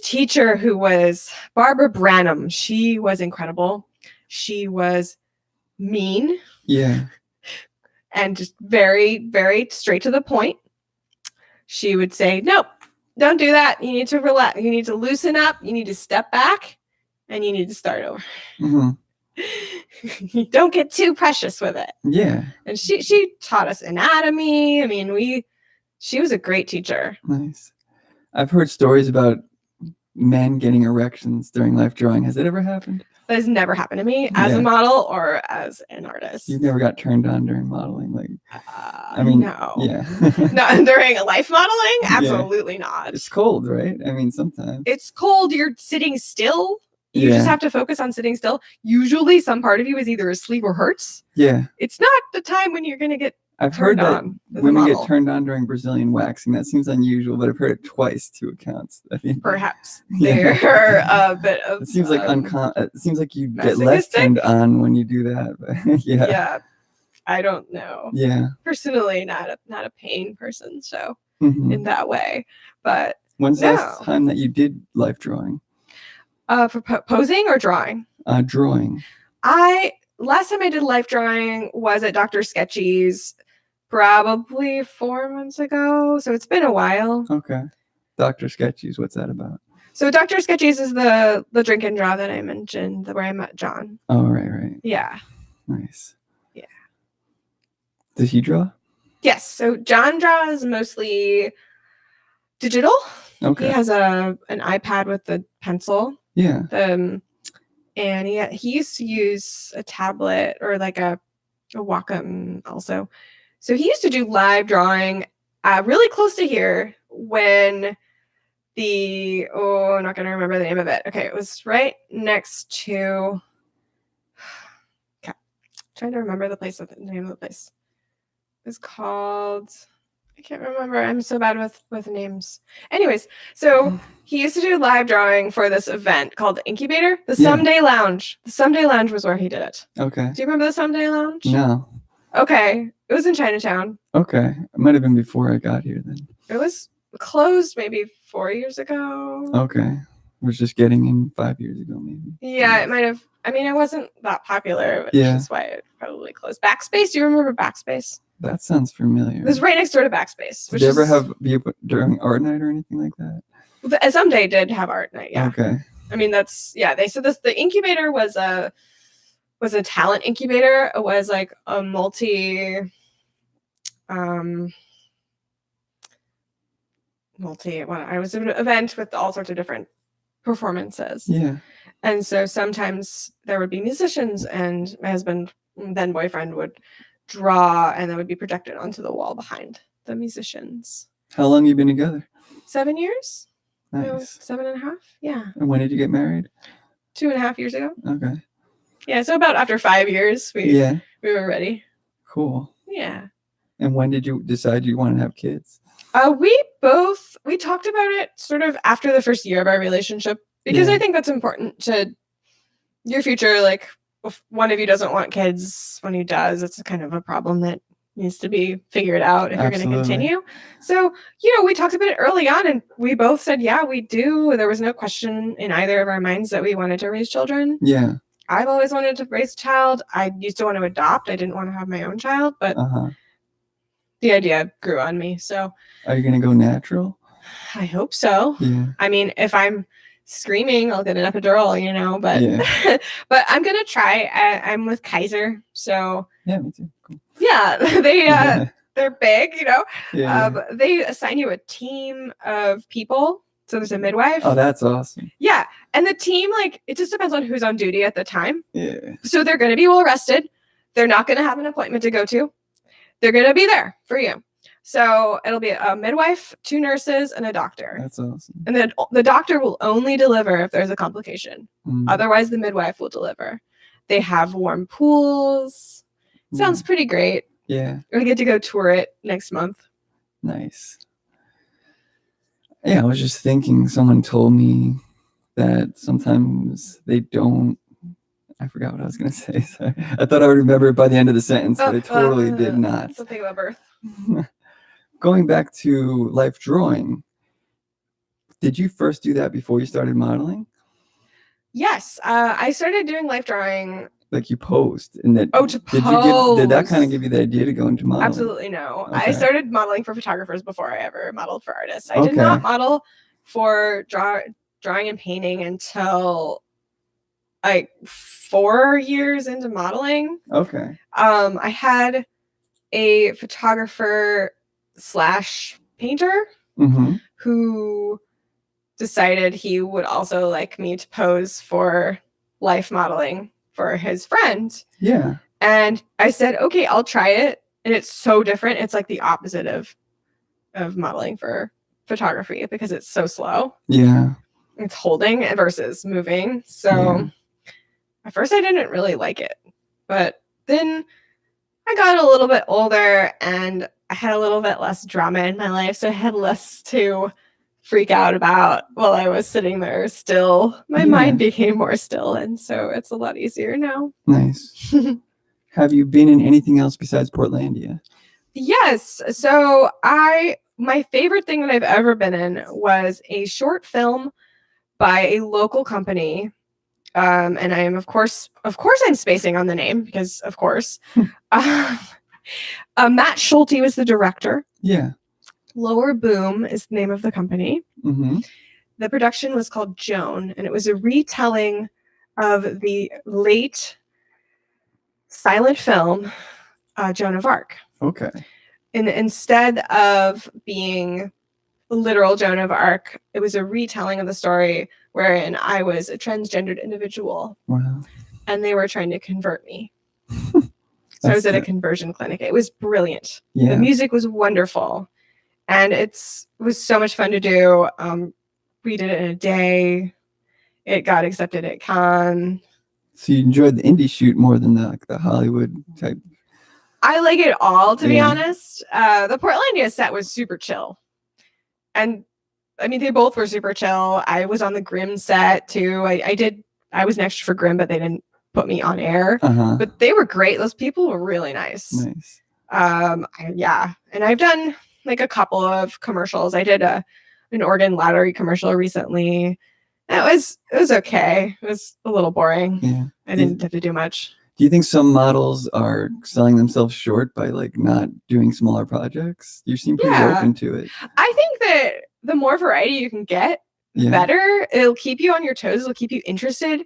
teacher who was Barbara Branham. She was incredible. She was mean. Yeah. And just very, very straight to the point. She would say, nope, don't do that. You need to relax. You need to loosen up. You need to step back and you need to start over. Mm-hmm. Don't get too precious with it. Yeah. And she taught us anatomy. I mean, she was a great teacher. Nice. I've heard stories about men getting erections during life drawing. Has it ever happened? That has never happened to me as a model or as an artist. You've never got turned on during modeling? Like, I mean, no. Yeah. No, during life modeling? Absolutely not. It's cold, right? I mean, sometimes. It's cold. You're sitting still. You just have to focus on sitting still. Usually some part of you is either asleep or hurts. Yeah. It's not the time when you're going to get I've heard that women get turned on during Brazilian waxing. That seems unusual, but I've heard it twice, 2 accounts. I mean, perhaps they're a bit of. It seems like it seems like you get less turned on when you do that. But yeah. Yeah, I don't know. Yeah. Personally, not a pain person, so in that way. But when's the last time that you did life drawing? For posing or drawing? Drawing. Last time I did life drawing was at Dr. Sketchy's, probably 4 months ago. So it's been a while. Okay. Dr. Sketchy's, what's that about? So Dr. Sketchy's is the drink and draw that I mentioned, where I met John. Oh, right. Yeah. Nice. Yeah. Does he draw? Yes. So John draws mostly digital. Okay. He has an iPad with the pencil. Yeah. And he used to use a tablet or like a Wacom also. So he used to do live drawing really close to here when I'm not going to remember the name of it. Okay, it was right next to, trying to remember the name of the place. It was called, I can't remember. I'm so bad with names. Anyways, so he used to do live drawing for this event called the Incubator, the Someday Lounge. The Someday Lounge was where he did it. Okay. Do you remember the Someday Lounge? No. Okay. It was in Chinatown. Okay. It might have been before I got here then. It was closed maybe 4 years ago. Okay. I was just getting in 5 years ago, maybe. Yeah, it might have. I mean, it wasn't that popular, which is why it probably closed. Backspace? Do you remember Backspace? That sounds familiar. It was right next door to Backspace. Did you ever have during art night or anything like that? Someday did have art night, yeah. Okay. I mean, they said the incubator was a talent incubator. It was like a it was an event with all sorts of different performances. Yeah. And so sometimes there would be musicians, and my husband, then boyfriend, would draw, and that would be projected onto the wall behind the musicians. How long you been together? 7 years. Nice. 7.5. Yeah. And when did you get married? 2.5 years ago. Okay. Yeah. So about after 5 years, we were ready. Cool. Yeah. And when did you decide you want to have kids? We talked about it sort of after the first year of our relationship, because I think that's important to your future, like if one of you doesn't want kids, one who does, it's kind of a problem that needs to be figured out if you're going to continue. So, we talked about it early on and we both said, yeah, we do. There was no question in either of our minds that we wanted to raise children. Yeah. I've always wanted to raise a child. I used to want to adopt. I didn't want to have my own child, but the idea grew on me. So, are you going to go natural? I hope so. Yeah. I mean, if I'm screaming, I'll get an epidural, but but I'm gonna try. I'm with Kaiser, so yeah, me too. Cool. Yeah, they're big, they assign you a team of people, so there's a midwife. Oh, that's awesome. Yeah, and the team, it just depends on who's on duty at the time. Yeah. So they're gonna be well rested. They're not gonna have an appointment to go to. They're gonna be there for you. So it'll be a midwife, 2 nurses, and a doctor. That's awesome. And then the doctor will only deliver if there's a complication. Otherwise, the midwife will deliver. They have warm pools. Sounds pretty great. Yeah. I get to go tour it next month. Nice. Yeah, I was just thinking, someone told me that sometimes they don't. I forgot what I was going to say. Sorry. I thought I would remember it by the end of the sentence, but I totally did not. Something about birth. Going back to life drawing, did you first do that before you started modeling? Yes, I started doing life drawing. Like you posed, and that. Oh, to pose. Did that kind of give you the idea to go into modeling? Absolutely no. Okay. I started modeling for photographers before I ever modeled for artists. I did not model for drawing and painting until 4 years into modeling. Okay. I had a photographer / painter who decided he would also like me to pose for life modeling for his friend. Yeah. And I said, okay, I'll try it. And it's so different. It's like the opposite of modeling for photography because it's so slow. Yeah. It's holding versus moving. So at first I didn't really like it. But then I got a little bit older and I had a little bit less drama in my life. So I had less to freak out about while I was sitting there still. My mind became more still. And so it's a lot easier now. Nice. Have you been in anything else besides Portlandia? Yes. So my favorite thing that I've ever been in was a short film by a local company. And I am, of course, I'm spacing on the name because, of course, Matt Schulte was the director. Yeah. Lower Boom is the name of the company. The production was called Joan, and it was a retelling of the late silent film Joan of Arc. Okay. And instead of being literal Joan of Arc, it was a retelling of the story wherein I was a transgendered individual. Wow. And they were trying to convert me. So I was at a conversion clinic. It was brilliant. Yeah. The music was wonderful. And it was so much fun to do. We did it in a day. It got accepted at Cannes. So you enjoyed the indie shoot more than the Hollywood type? I like it all, to be honest. The Portlandia set was super chill. And I mean, they both were super chill. I was on the Grimm set too. I was next for Grimm, but they didn't put me on air. But they were great. Those people were really nice. Nice. Yeah. And I've done like a couple of commercials. I did an Oregon Lottery commercial recently. It was okay. It was a little boring. Yeah. I didn't have to do much. Do you think some models are selling themselves short by like not doing smaller projects? You seem pretty open to it. I think that the more variety you can get, the better. It'll keep you on your toes. It'll keep you interested.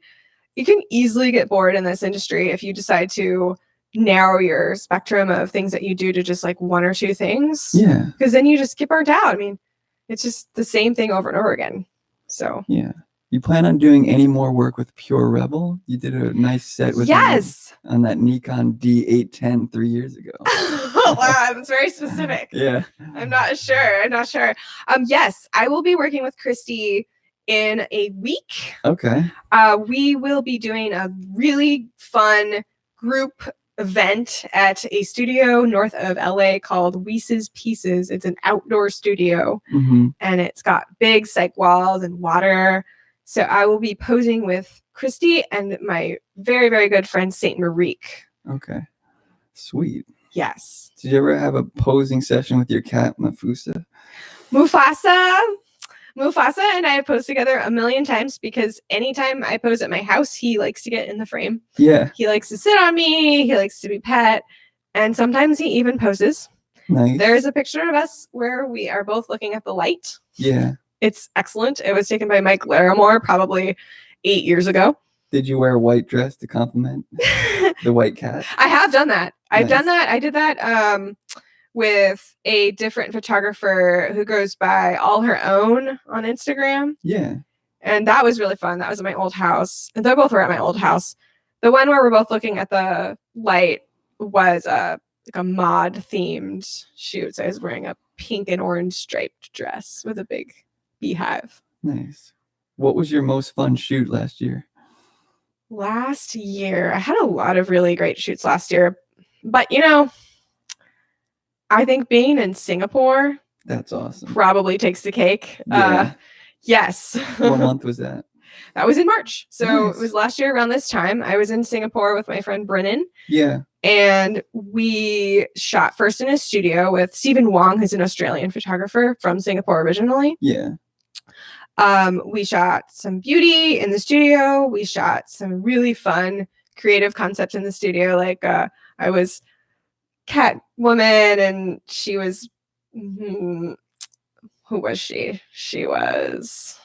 You can easily get bored in this industry if you decide to narrow your spectrum of things that you do to just like one or two things. Yeah. Because then you just get burnt out. I mean, it's just the same thing over and over again. So. Yeah. You plan on doing any more work with Pure Rebel? You did a nice set with on that Nikon D810 3 years ago. Wow, that's very specific. Yeah. I'm not sure. Yes, I will be working with Christy in a week. Okay. We will be doing a really fun group event at a studio north of LA called Weese's Pieces. It's an outdoor studio and it's got big cyc walls and water. So I will be posing with Christy and my very, very good friend, Saint Marique. Okay. Sweet. Yes. Did you ever have a posing session with your cat, Mufasa? Mufasa and I have posed together a million times because anytime I pose at my house, he likes to get in the frame. Yeah. He likes to sit on me. He likes to be pet. And sometimes he even poses. Nice. There is a picture of us where we are both looking at the light. Yeah. It's excellent. It was taken by Mike Larimore probably 8 years ago. Did you wear a white dress to compliment the white cat? I have done that. I've done that. I did that with a different photographer who goes by All Her Own on Instagram. Yeah. And that was really fun. That was at my old house. And they both were at my old house. The one where we're both looking at the light was like a mod themed shoot. So I was wearing a pink and orange striped dress with a big beehive. Nice. What was your most fun shoot last year? Last year, I had a lot of really great shoots last year. But, you know, I think being in Singapore, that's awesome, probably takes the cake. Yeah. Yes. What month was that? That was in March. So Nice. It was last year around this time. I was in Singapore with my friend Brennan. Yeah. And we shot first in a studio with Stephen Wong, who's an Australian photographer from Singapore originally. Yeah. We shot some beauty in the studio. We shot some really fun creative concepts in the studio. Like I was Catwoman and she was, who was she? She was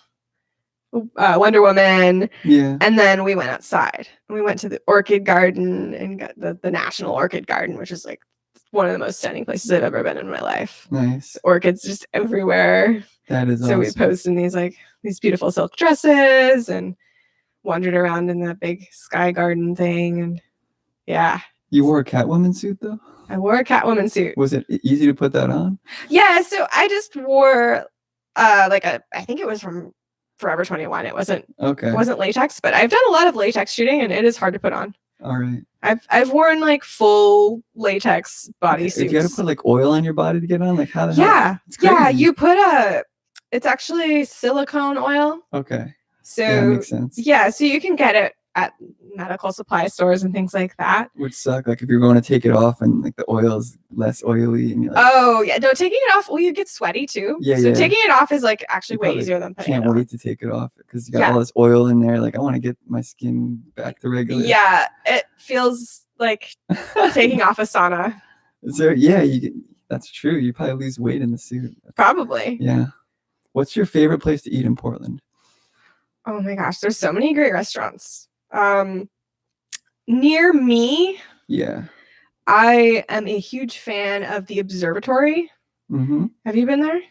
Wonder Woman. Yeah. And then we went outside. We went to the Orchid Garden and got the National Orchid Garden, which is like one of the most stunning places I've ever been in my life. Nice. Orchids just everywhere. That is so awesome. We posed in these beautiful silk dresses and wandered around in that big sky garden thing. And yeah. You wore a Catwoman suit though? I wore a Catwoman suit. Was it easy to put that on? Yeah, so I just wore I think it was from Forever 21. It wasn't latex, but I've done a lot of latex shooting and it is hard to put on. All right. I've worn like full latex bodysuits. If you got to put like oil on your body to get on, like how the hell? Yeah, you put it's actually silicone oil. Okay. So yeah, that makes sense. Yeah, so you can get it at medical supply stores and things like that. Would suck like if you're going to take it off and like the oil is less oily and you're like, oh yeah, no, taking it off, well, you get sweaty too. Yeah, so taking it off is like actually way easier than putting it on. Can't wait to take it off because you got all this oil in there. Like I want to get my skin back to regular. Yeah, it feels like taking off a sauna. So yeah, that's true. You probably lose weight in the suit. Probably. Yeah. What's your favorite place to eat in Portland? Oh my gosh, there's so many great restaurants. Near me, yeah, I am a huge fan of the Observatory. Mm-hmm. Have you been there?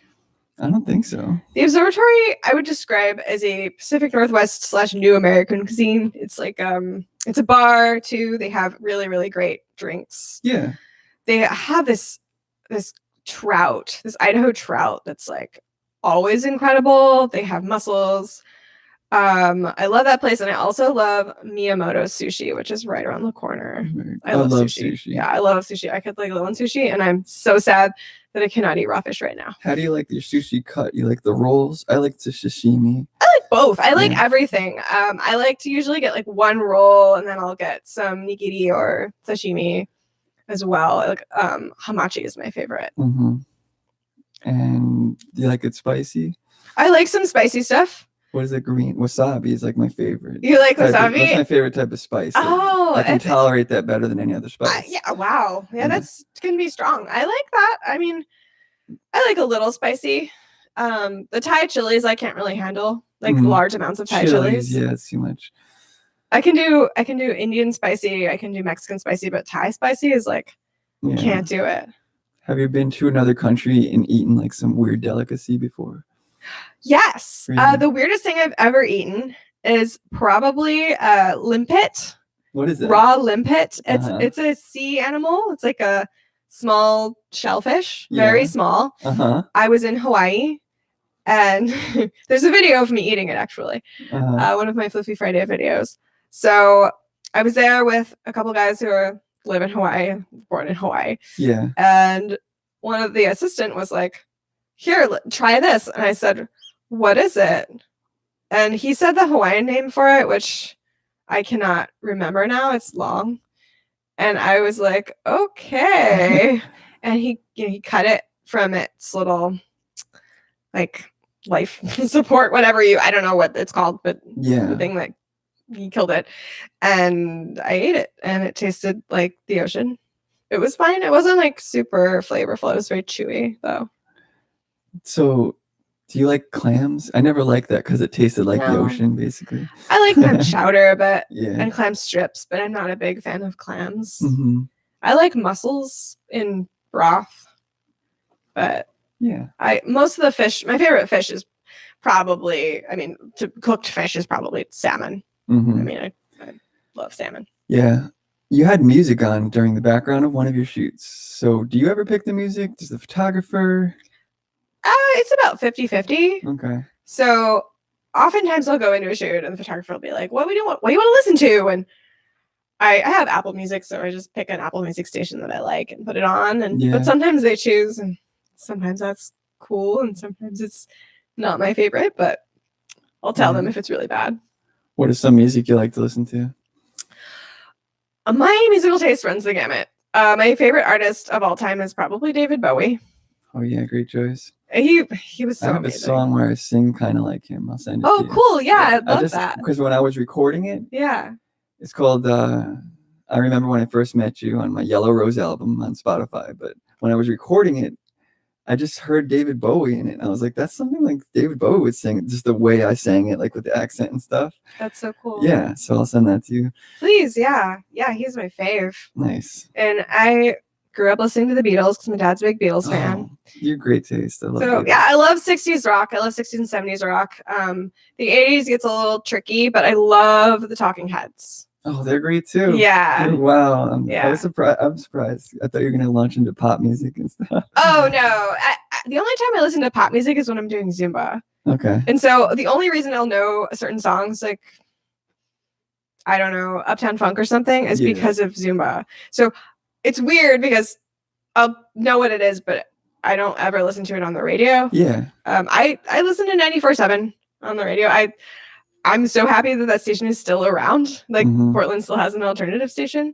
I don't think so. The Observatory, I would describe as a Pacific Northwest / New American cuisine. It's like it's a bar too. They have really, really great drinks. Yeah, they have this trout, this Idaho trout that's like always incredible. They have mussels. I love that place, and I also love Miyamoto's Sushi, which is right around the corner. I love sushi. Yeah, I love sushi. I could like live on sushi, and I'm so sad that I cannot eat raw fish right now. How do you like your sushi cut? You like the rolls? I like the sashimi. I like both. I like everything. I like to usually get like one roll, and then I'll get some nigiri or sashimi as well. Like hamachi is my favorite. Mm-hmm. And do you like it spicy? I like some spicy stuff. What is it? Green wasabi is like my favorite. You like wasabi? That's my favorite type of spice. Oh, I can tolerate that better than any other spice. Yeah, wow. Yeah, that's gonna be strong. I like that. I mean, I like a little spicy. The Thai chilies I can't really handle, like large amounts of Thai chilies. Yeah, it's too much. I can do Indian spicy. I can do Mexican spicy, but Thai spicy is like can't do it. Have you been to another country and eaten like some weird delicacy before? Yes. The weirdest thing I've ever eaten is probably limpet. What is it? Raw limpet. It's a sea animal. It's like a small shellfish, very small. I was in Hawaii, and there's a video of me eating it actually. One of my Floofie Friday videos. So I was there with a couple guys who live in Hawaii, born in Hawaii. Yeah. And one of the assistant was like, "Here, try this." And I said, "What is it?" And he said the Hawaiian name for it, which I cannot remember now. It's long. And I was like, okay. And he cut it from its little like life support, whatever I don't know what it's called, but the thing that he killed it. And I ate it and it tasted like the ocean. It was fine. It wasn't like super flavorful. It was very chewy though. So do you like clams? I never liked that because it tasted like the ocean, basically. I like clam chowder a bit and clam strips, but I'm not a big fan of clams. Mm-hmm. I like mussels in broth, but most of the fish, my favorite fish is probably, cooked fish is probably salmon. Mm-hmm. I love salmon. Yeah. You had music on during the background of one of your shoots. So do you ever pick the music? Does the photographer? It's about 50-50. Okay. So oftentimes I'll go into a shoot and the photographer will be like, what do you want to listen to? And I have Apple Music, so I just pick an Apple Music station that I like and put it on. But sometimes they choose, and sometimes that's cool, and sometimes it's not my favorite, but I'll tell them if it's really bad. What is some music you like to listen to? My musical taste runs the gamut. My favorite artist of all time is probably David Bowie. Oh yeah, great choice. He was so I have amazing. a song where I sing kind of like him. I'll send it to you. Oh, cool. Yeah, I love that. Because when I was recording it, it's called I remember when I first met you on my Yellow Rose album on Spotify, but when I was recording it, I just heard David Bowie in it. And I was like, that's something like David Bowie would sing, just the way I sang it, like with the accent and stuff. That's so cool. Yeah, so I'll send that to you. Please, yeah. Yeah, he's my fave. Nice. And I grew up listening to the Beatles because my dad's a big Beatles fan. You're great taste. I love Beatles. Yeah, I love 60s rock. I love 60s and 70s rock. The 80s gets a little tricky, but I love the Talking Heads. Oh, they're great too. Yeah. Wow. I was surprised. I'm surprised. I thought you were going to launch into pop music and stuff. Oh, no. The only time I listen to pop music is when I'm doing Zumba. Okay. And so the only reason I'll know a certain songs, like, I don't know, Uptown Funk or something, is because of Zumba. So it's weird because I'll know what it is, but I don't ever listen to it on the radio. Yeah. I listen to 94.7 on the radio. I'm so happy that station is still around. Like Portland still has an alternative station.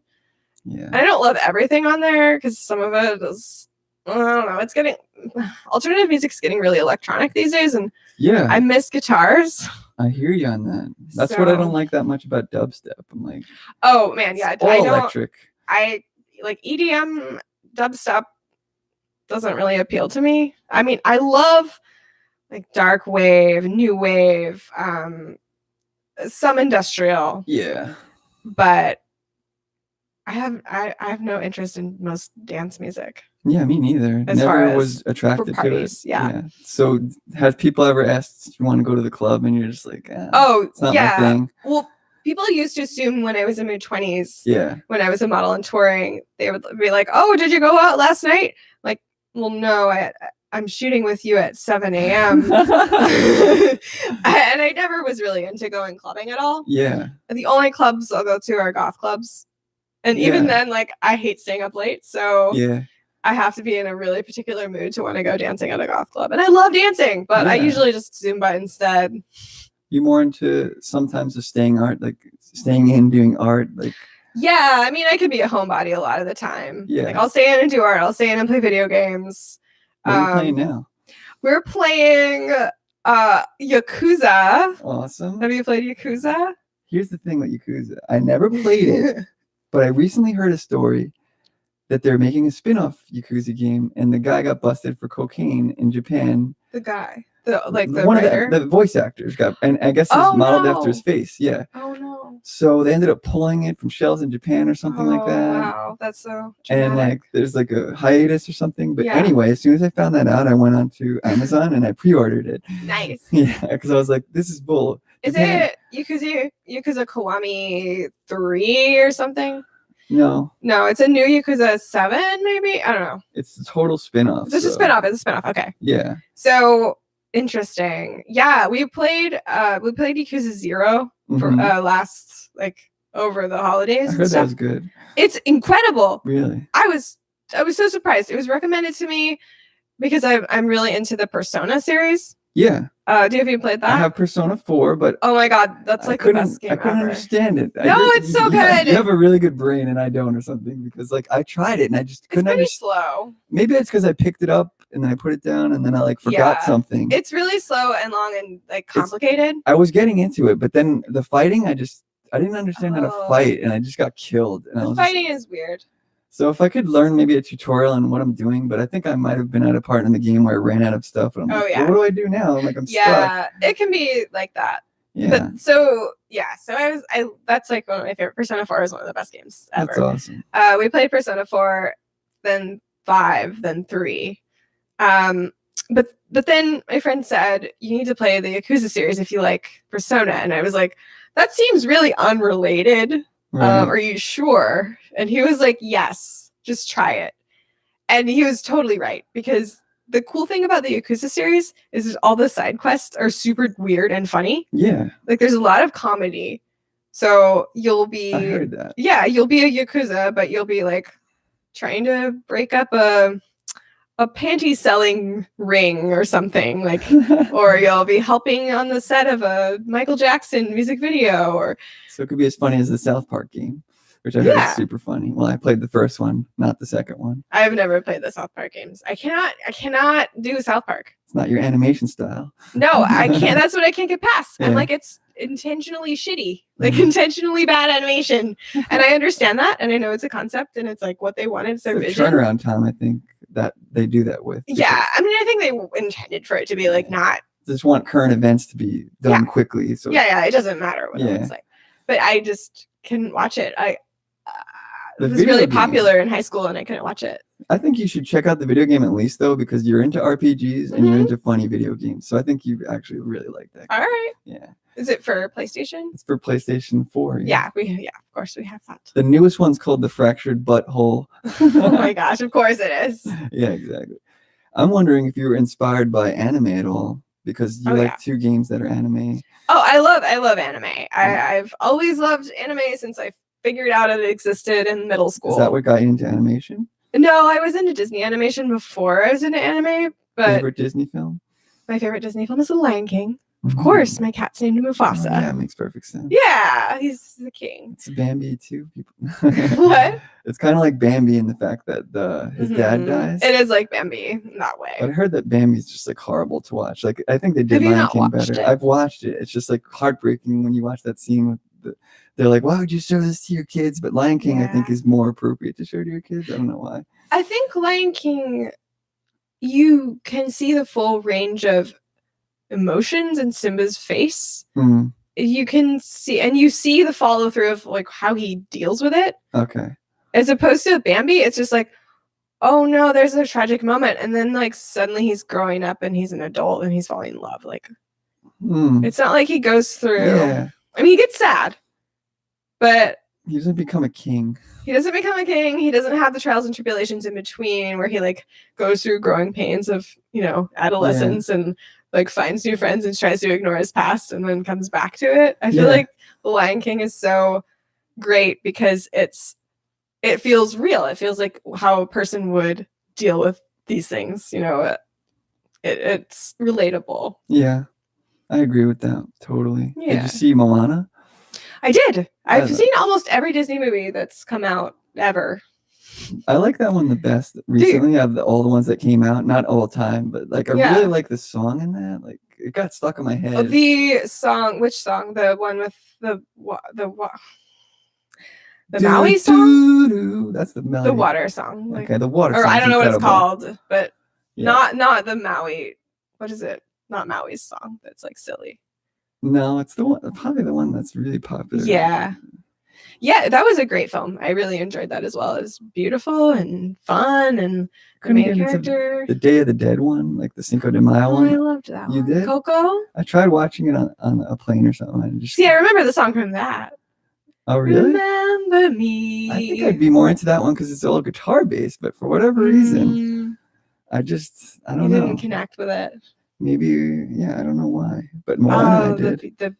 Yeah. And I don't love everything on there because some of it is, I don't know. Alternative music's getting really electronic these days, and I miss guitars. I hear you on that. That's what I don't like that much about dubstep. I'm like, oh man, yeah, all electric. I like EDM dubstep doesn't really appeal to me. I love like dark wave, new wave, some industrial. Yeah. But I have no interest in most dance music. Yeah, me neither. Never was attracted to it. Yeah. So have people ever asked if you want to go to the club and you're just like, it's not my thing? Well, people used to assume when I was in my 20s, when I was a model and touring, they would be like, oh, did you go out last night? Like, well, no, I'm shooting with you at 7 a.m. And I never was really into going clubbing at all. Yeah. The only clubs I'll go to are goth clubs. And even then, like, I hate staying up late. So I have to be in a really particular mood to want to go dancing at a goth club. And I love dancing, but I usually just Zumba instead. You more into sometimes the staying in, doing art, like. Yeah, I could be a homebody a lot of the time. Yeah. Like, I'll stay in and do art. I'll stay in and play video games. What are you playing now? We're playing Yakuza. Awesome. Have you played Yakuza? Here's the thing with Yakuza. I never played it, but I recently heard a story that they're making a spin-off Yakuza game, and the guy got busted for cocaine in Japan. The guy? One of the voice actors got, and I guess it's modeled after his face. Yeah. Oh no. So they ended up pulling it from shelves in Japan or something like that. Wow, that's so dramatic. And like there's like a hiatus or something. But anyway, as soon as I found that out, I went on to Amazon and I pre-ordered it. Nice. Yeah, because I was like, this is bull. Is it Yakuza Kiwami 3 or something? No, it's a new Yakuza 7, maybe? I don't know. It's a total spin-off. It's a spin-off. Okay. Yeah. So interesting. Yeah, we played Yakuza 0 for last, like, over the holidays. I heard that was good. It's incredible. Really? I was so surprised. It was recommended to me because I'm really into the Persona series. Yeah. Have you played that? I have Persona 4, but oh my god, that's like the best game I couldn't ever. understand it. No, it's so good. You have a really good brain and I don't, or something, because like I tried it and I just couldn't understand. It's pretty slow. Maybe it's because I picked it up and then I put it down and then I like forgot something. It's really slow and long and like complicated. I was getting into it, but then the fighting, I didn't understand how to fight and I just got killed. And the fighting is weird. So if I could learn maybe a tutorial on what I'm doing, but I think I might have been at a part in the game where I ran out of stuff. And I'm like, well, what do I do now? I'm like, I'm stuck. Yeah, it can be like that. Yeah. But so that's like one of my favorite. Persona 4 is one of the best games ever. That's awesome. We played Persona 4, then 5, then 3. But then my friend said, you need to play the Yakuza series if you like Persona. And I was like, that seems really unrelated. Right. Are you sure? And he was like, yes, just try it. And he was totally right, because the cool thing about the Yakuza series is all the side quests are super weird and funny. Yeah. Like there's a lot of comedy. So you'll be, I heard that. Yeah, you'll be a Yakuza, but you'll be like trying to break up a panty selling ring or something, like, or you'll be helping on the set of a Michael Jackson music video, or so it could be as funny as the South Park game, which I heard is super funny. Well, I played the first one, not the second one. I've never played the South Park games. I cannot do South Park. It's not your animation style. No, I can't. That's what I can't get past. I'm like, it's intentionally shitty, like intentionally bad animation, and I understand that, and I know it's a concept, and it's like what they wanted. It's their vision. Turnaround time, I think that they do that with. Yeah, I mean, I think they intended for it to be like not. Just want current events to be done quickly. So it doesn't matter what it looks like, but I just couldn't watch it. It was really popular in high school, and I couldn't watch it. I think you should check out the video game at least, though, because you're into RPGs and you're into funny video games. So I think you actually really like that game. All right. Yeah. Is it for PlayStation? It's for PlayStation 4. Yeah, of course we have that. The newest one's called The Fractured Butthole. Oh my gosh, of course it is. Yeah, exactly. I'm wondering if you were inspired by anime at all, because you like two games that are anime. Oh, I love anime. I've always loved anime since I figured out it existed in middle school. Is that what got you into animation? No, I was into Disney animation before I was into anime. But favorite Disney film? My favorite Disney film is The Lion King. Of course, my cat's named Mufasa. Oh, yeah, it makes perfect sense. Yeah, he's the king. It's Bambi too. What? It's kind of like Bambi in the fact that his dad dies. It is like Bambi in that way. But I heard that Bambi's just like horrible to watch. Like I think they did Lion King better. I've watched it. It's just like heartbreaking when you watch that scene with they're like, why would you show this to your kids? But Lion King, I think, is more appropriate to show to your kids. I don't know why. I think Lion King, you can see the full range of emotions in Simba's face. Mm. You can see, and you see the follow through of like how he deals with it. Okay. As opposed to Bambi, it's just like, oh no, there's a tragic moment, and then like suddenly he's growing up and he's an adult and he's falling in love. Like, it's not like he goes through. Yeah. I mean, he gets sad, but he doesn't become a king. He doesn't become a king. He doesn't have the trials and tribulations in between where he like goes through growing pains of, adolescence and like finds new friends and tries to ignore his past and then comes back to it. I feel like The Lion King is so great because it feels real. It feels like how a person would deal with these things. It's relatable. Yeah, I agree with that totally. Yeah. Did you see Moana? I did. I've seen almost every Disney movie that's come out ever. I like that one the best recently of all the ones that came out. Not all time, but like I really like the song in that. Like it got stuck in my head. The song, which song? The one with the Maui song? That's the melody. The water song. Okay, the water song. Or I don't know what it's called, but not the Maui. What is it? Not Maui's song. That's like silly. No, it's the one, probably the one that's really popular. Yeah. Yeah, that was a great film. I really enjoyed that as well. It was beautiful and fun, and the main character. The Day of the Dead one, like the Cinco de Mayo one. I loved that one. You did? Coco? I tried watching it on a plane or something. I remember the song from that. Oh, really? Remember me. I think I'd be more into that one because it's all guitar based, but for whatever reason, I don't know. You didn't connect with it. Maybe, I don't know why. But Moana, I did.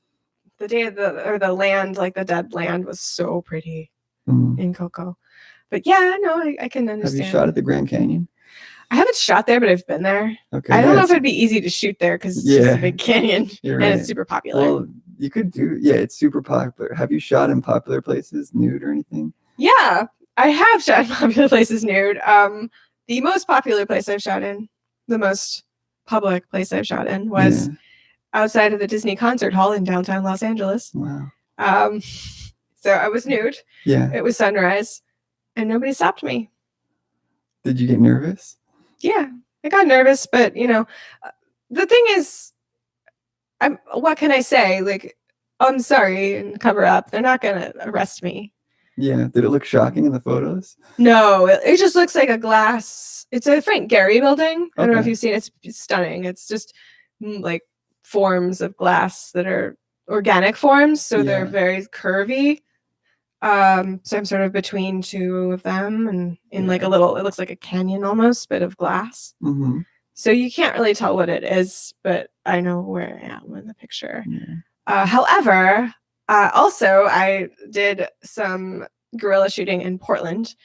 The day of the land, like the dead land, was so pretty in Coco. But I can understand. Have you shot at the Grand Canyon? I haven't shot there, but I've been there. Okay. I don't know if it'd be easy to shoot there because it's just a big canyon and it's super popular. Well, you could do, it's super popular. Have you shot in popular places, nude or anything? Yeah, I have shot in popular places nude. The most popular place I've shot in, the most public place I've shot in was outside of the Disney Concert Hall in downtown Los Angeles. Wow. So I was nude. Yeah. It was sunrise, and nobody stopped me. Did you get nervous? Yeah, I got nervous, but the thing is, what can I say? Like, I'm sorry and cover up. They're not gonna arrest me. Yeah. Did it look shocking in the photos? No, it just looks like a glass. It's a Frank Gehry building. I don't know if you've seen it. It's stunning. It's just like forms of glass that are organic forms, so they're very curvy. So I'm sort of between two of them, and in like a little, it looks like a canyon almost, but of glass. Mm-hmm. So you can't really tell what it is, but I know where I am in the picture. However, also I did some guerrilla shooting in Portland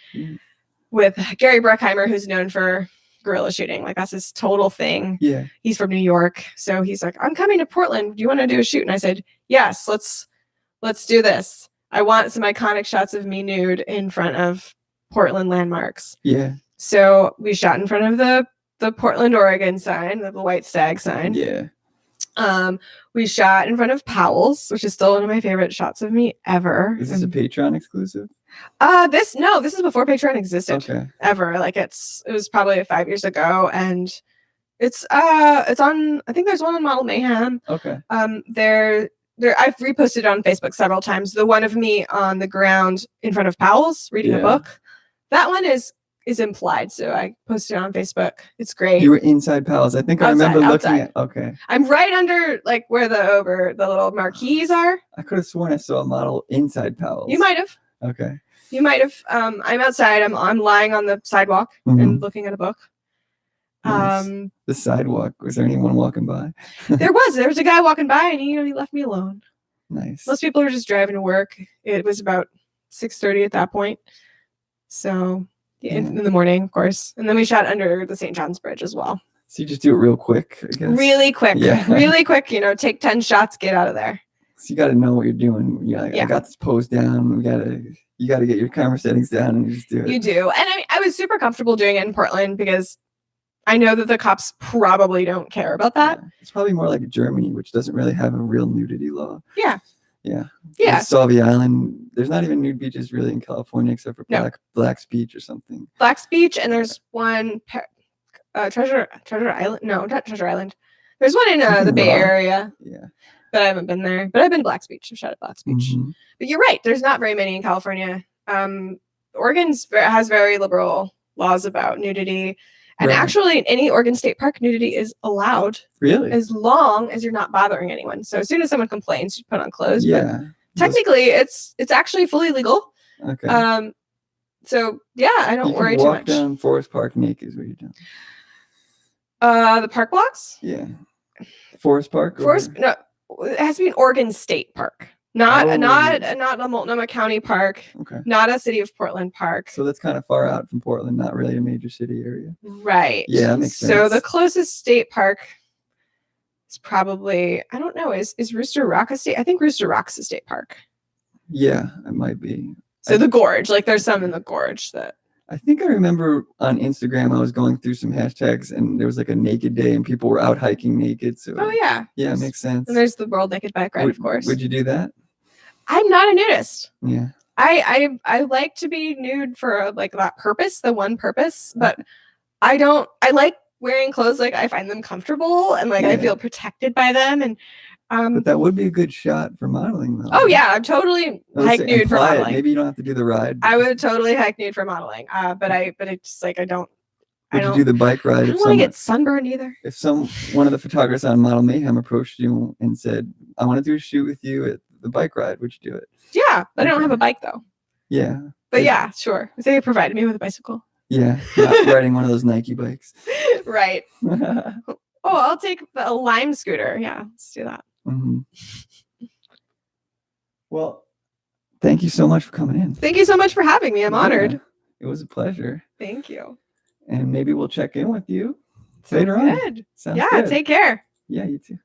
with Gary Bruckheimer, who's known for guerrilla shooting. Like, that's his total thing. Yeah. He's from New York. So he's like, I'm coming to Portland. Do you want to do a shoot? And I said, yes, let's do this. I want some iconic shots of me nude in front of Portland landmarks. Yeah. So we shot in front of the Portland, Oregon sign, the White Stag sign. Yeah. We shot in front of Powell's, which is still one of my favorite shots of me ever. Is this a Patreon exclusive? This is before Patreon existed. Ever. Like, it was probably 5 years ago, and it's on, I think there's one on Model Mayhem. Okay. I've reposted it on Facebook several times. The one of me on the ground in front of Powell's reading a book. That one is implied, so I posted it on Facebook. It's great. You were inside Powell's. I think I remember looking at. Okay. I'm right under like where the little marquees are. I could have sworn I saw a model inside Powell's. You might have. Okay. You might have. I'm outside. I'm lying on the sidewalk and looking at a book. Nice. The sidewalk. Was there anyone walking by? There was a guy walking by, and he left me alone. Nice. Most people were just driving to work. It was about 6:30 at that point. So in the morning, of course. And then we shot under the St. John's Bridge as well. So you just do it real quick, I guess. Really quick. Yeah. Really quick. Take 10 shots, get out of there. So you got to know what you're doing. I got this pose down. You got to get your camera settings down and just do it. You do. And I was super comfortable doing it in Portland because I know that the cops probably don't care about that. Yeah. It's probably more like Germany, which doesn't really have a real nudity law. Yeah. Yeah. Yeah. Sauvie Island. There's not even nude beaches really in California except for Black's Beach or something. Black's Beach, and there's one Treasure Island. No, not Treasure Island. There's one in the Bay Area. Yeah. But I haven't been there. But I've been to Black's Beach. I've shot at Black's Beach. But you're right. There's not very many in California. Oregon has very liberal laws about nudity. And actually, in any Oregon State Park, nudity is allowed. Really? As long as you're not bothering anyone. So as soon as someone complains, you put on clothes. Yeah. But technically, it's actually fully legal. Okay. So yeah, I don't worry too much. Walk down Forest Park naked is what you're doing. The park blocks? Yeah. Forest Park? No, it has to be an Oregon State Park. Not a Multnomah County park. Okay. Not a City of Portland park. So that's kind of far out from Portland, not really a major city area. Right. Yeah, that makes sense. So the closest state park is probably, I don't know, is Rooster Rock a state? I think Rooster Rock's a state park. Yeah, it might be. So the Gorge, like there's some in the Gorge that. I think I remember on Instagram I was going through some hashtags and there was like a naked day and people were out hiking naked. So yeah. Yeah, it makes sense. And there's the World Naked Bike Ride, of course. Would you do that? I'm not a nudist. Yeah. I like to be nude for like that purpose, the one purpose, but I like wearing clothes like I find them comfortable and like I feel protected by them. And but that would be a good shot for modeling though. Oh yeah, I'm totally hike nude for modeling. Maybe you don't have to do the ride. I would totally hike nude for modeling. But it's just like I don't Would you do the bike ride? I don't want to get sunburned either. If one of the photographers on Model Mayhem approached you and said, I want to do a shoot with you at the bike ride, would you do it? Yeah, but I don't have a bike though. Yeah. But yeah, sure. If they provided me with a bicycle. Yeah, not riding one of those Nike bikes. Right. I'll take a Lime scooter. Yeah, let's do that. Well, thank you so much for coming in. Thank you so much for having me. I'm honored. It was a pleasure. Thank you. And maybe we'll check in with you later on. Good. Sounds Yeah, good. take care. Yeah, you too.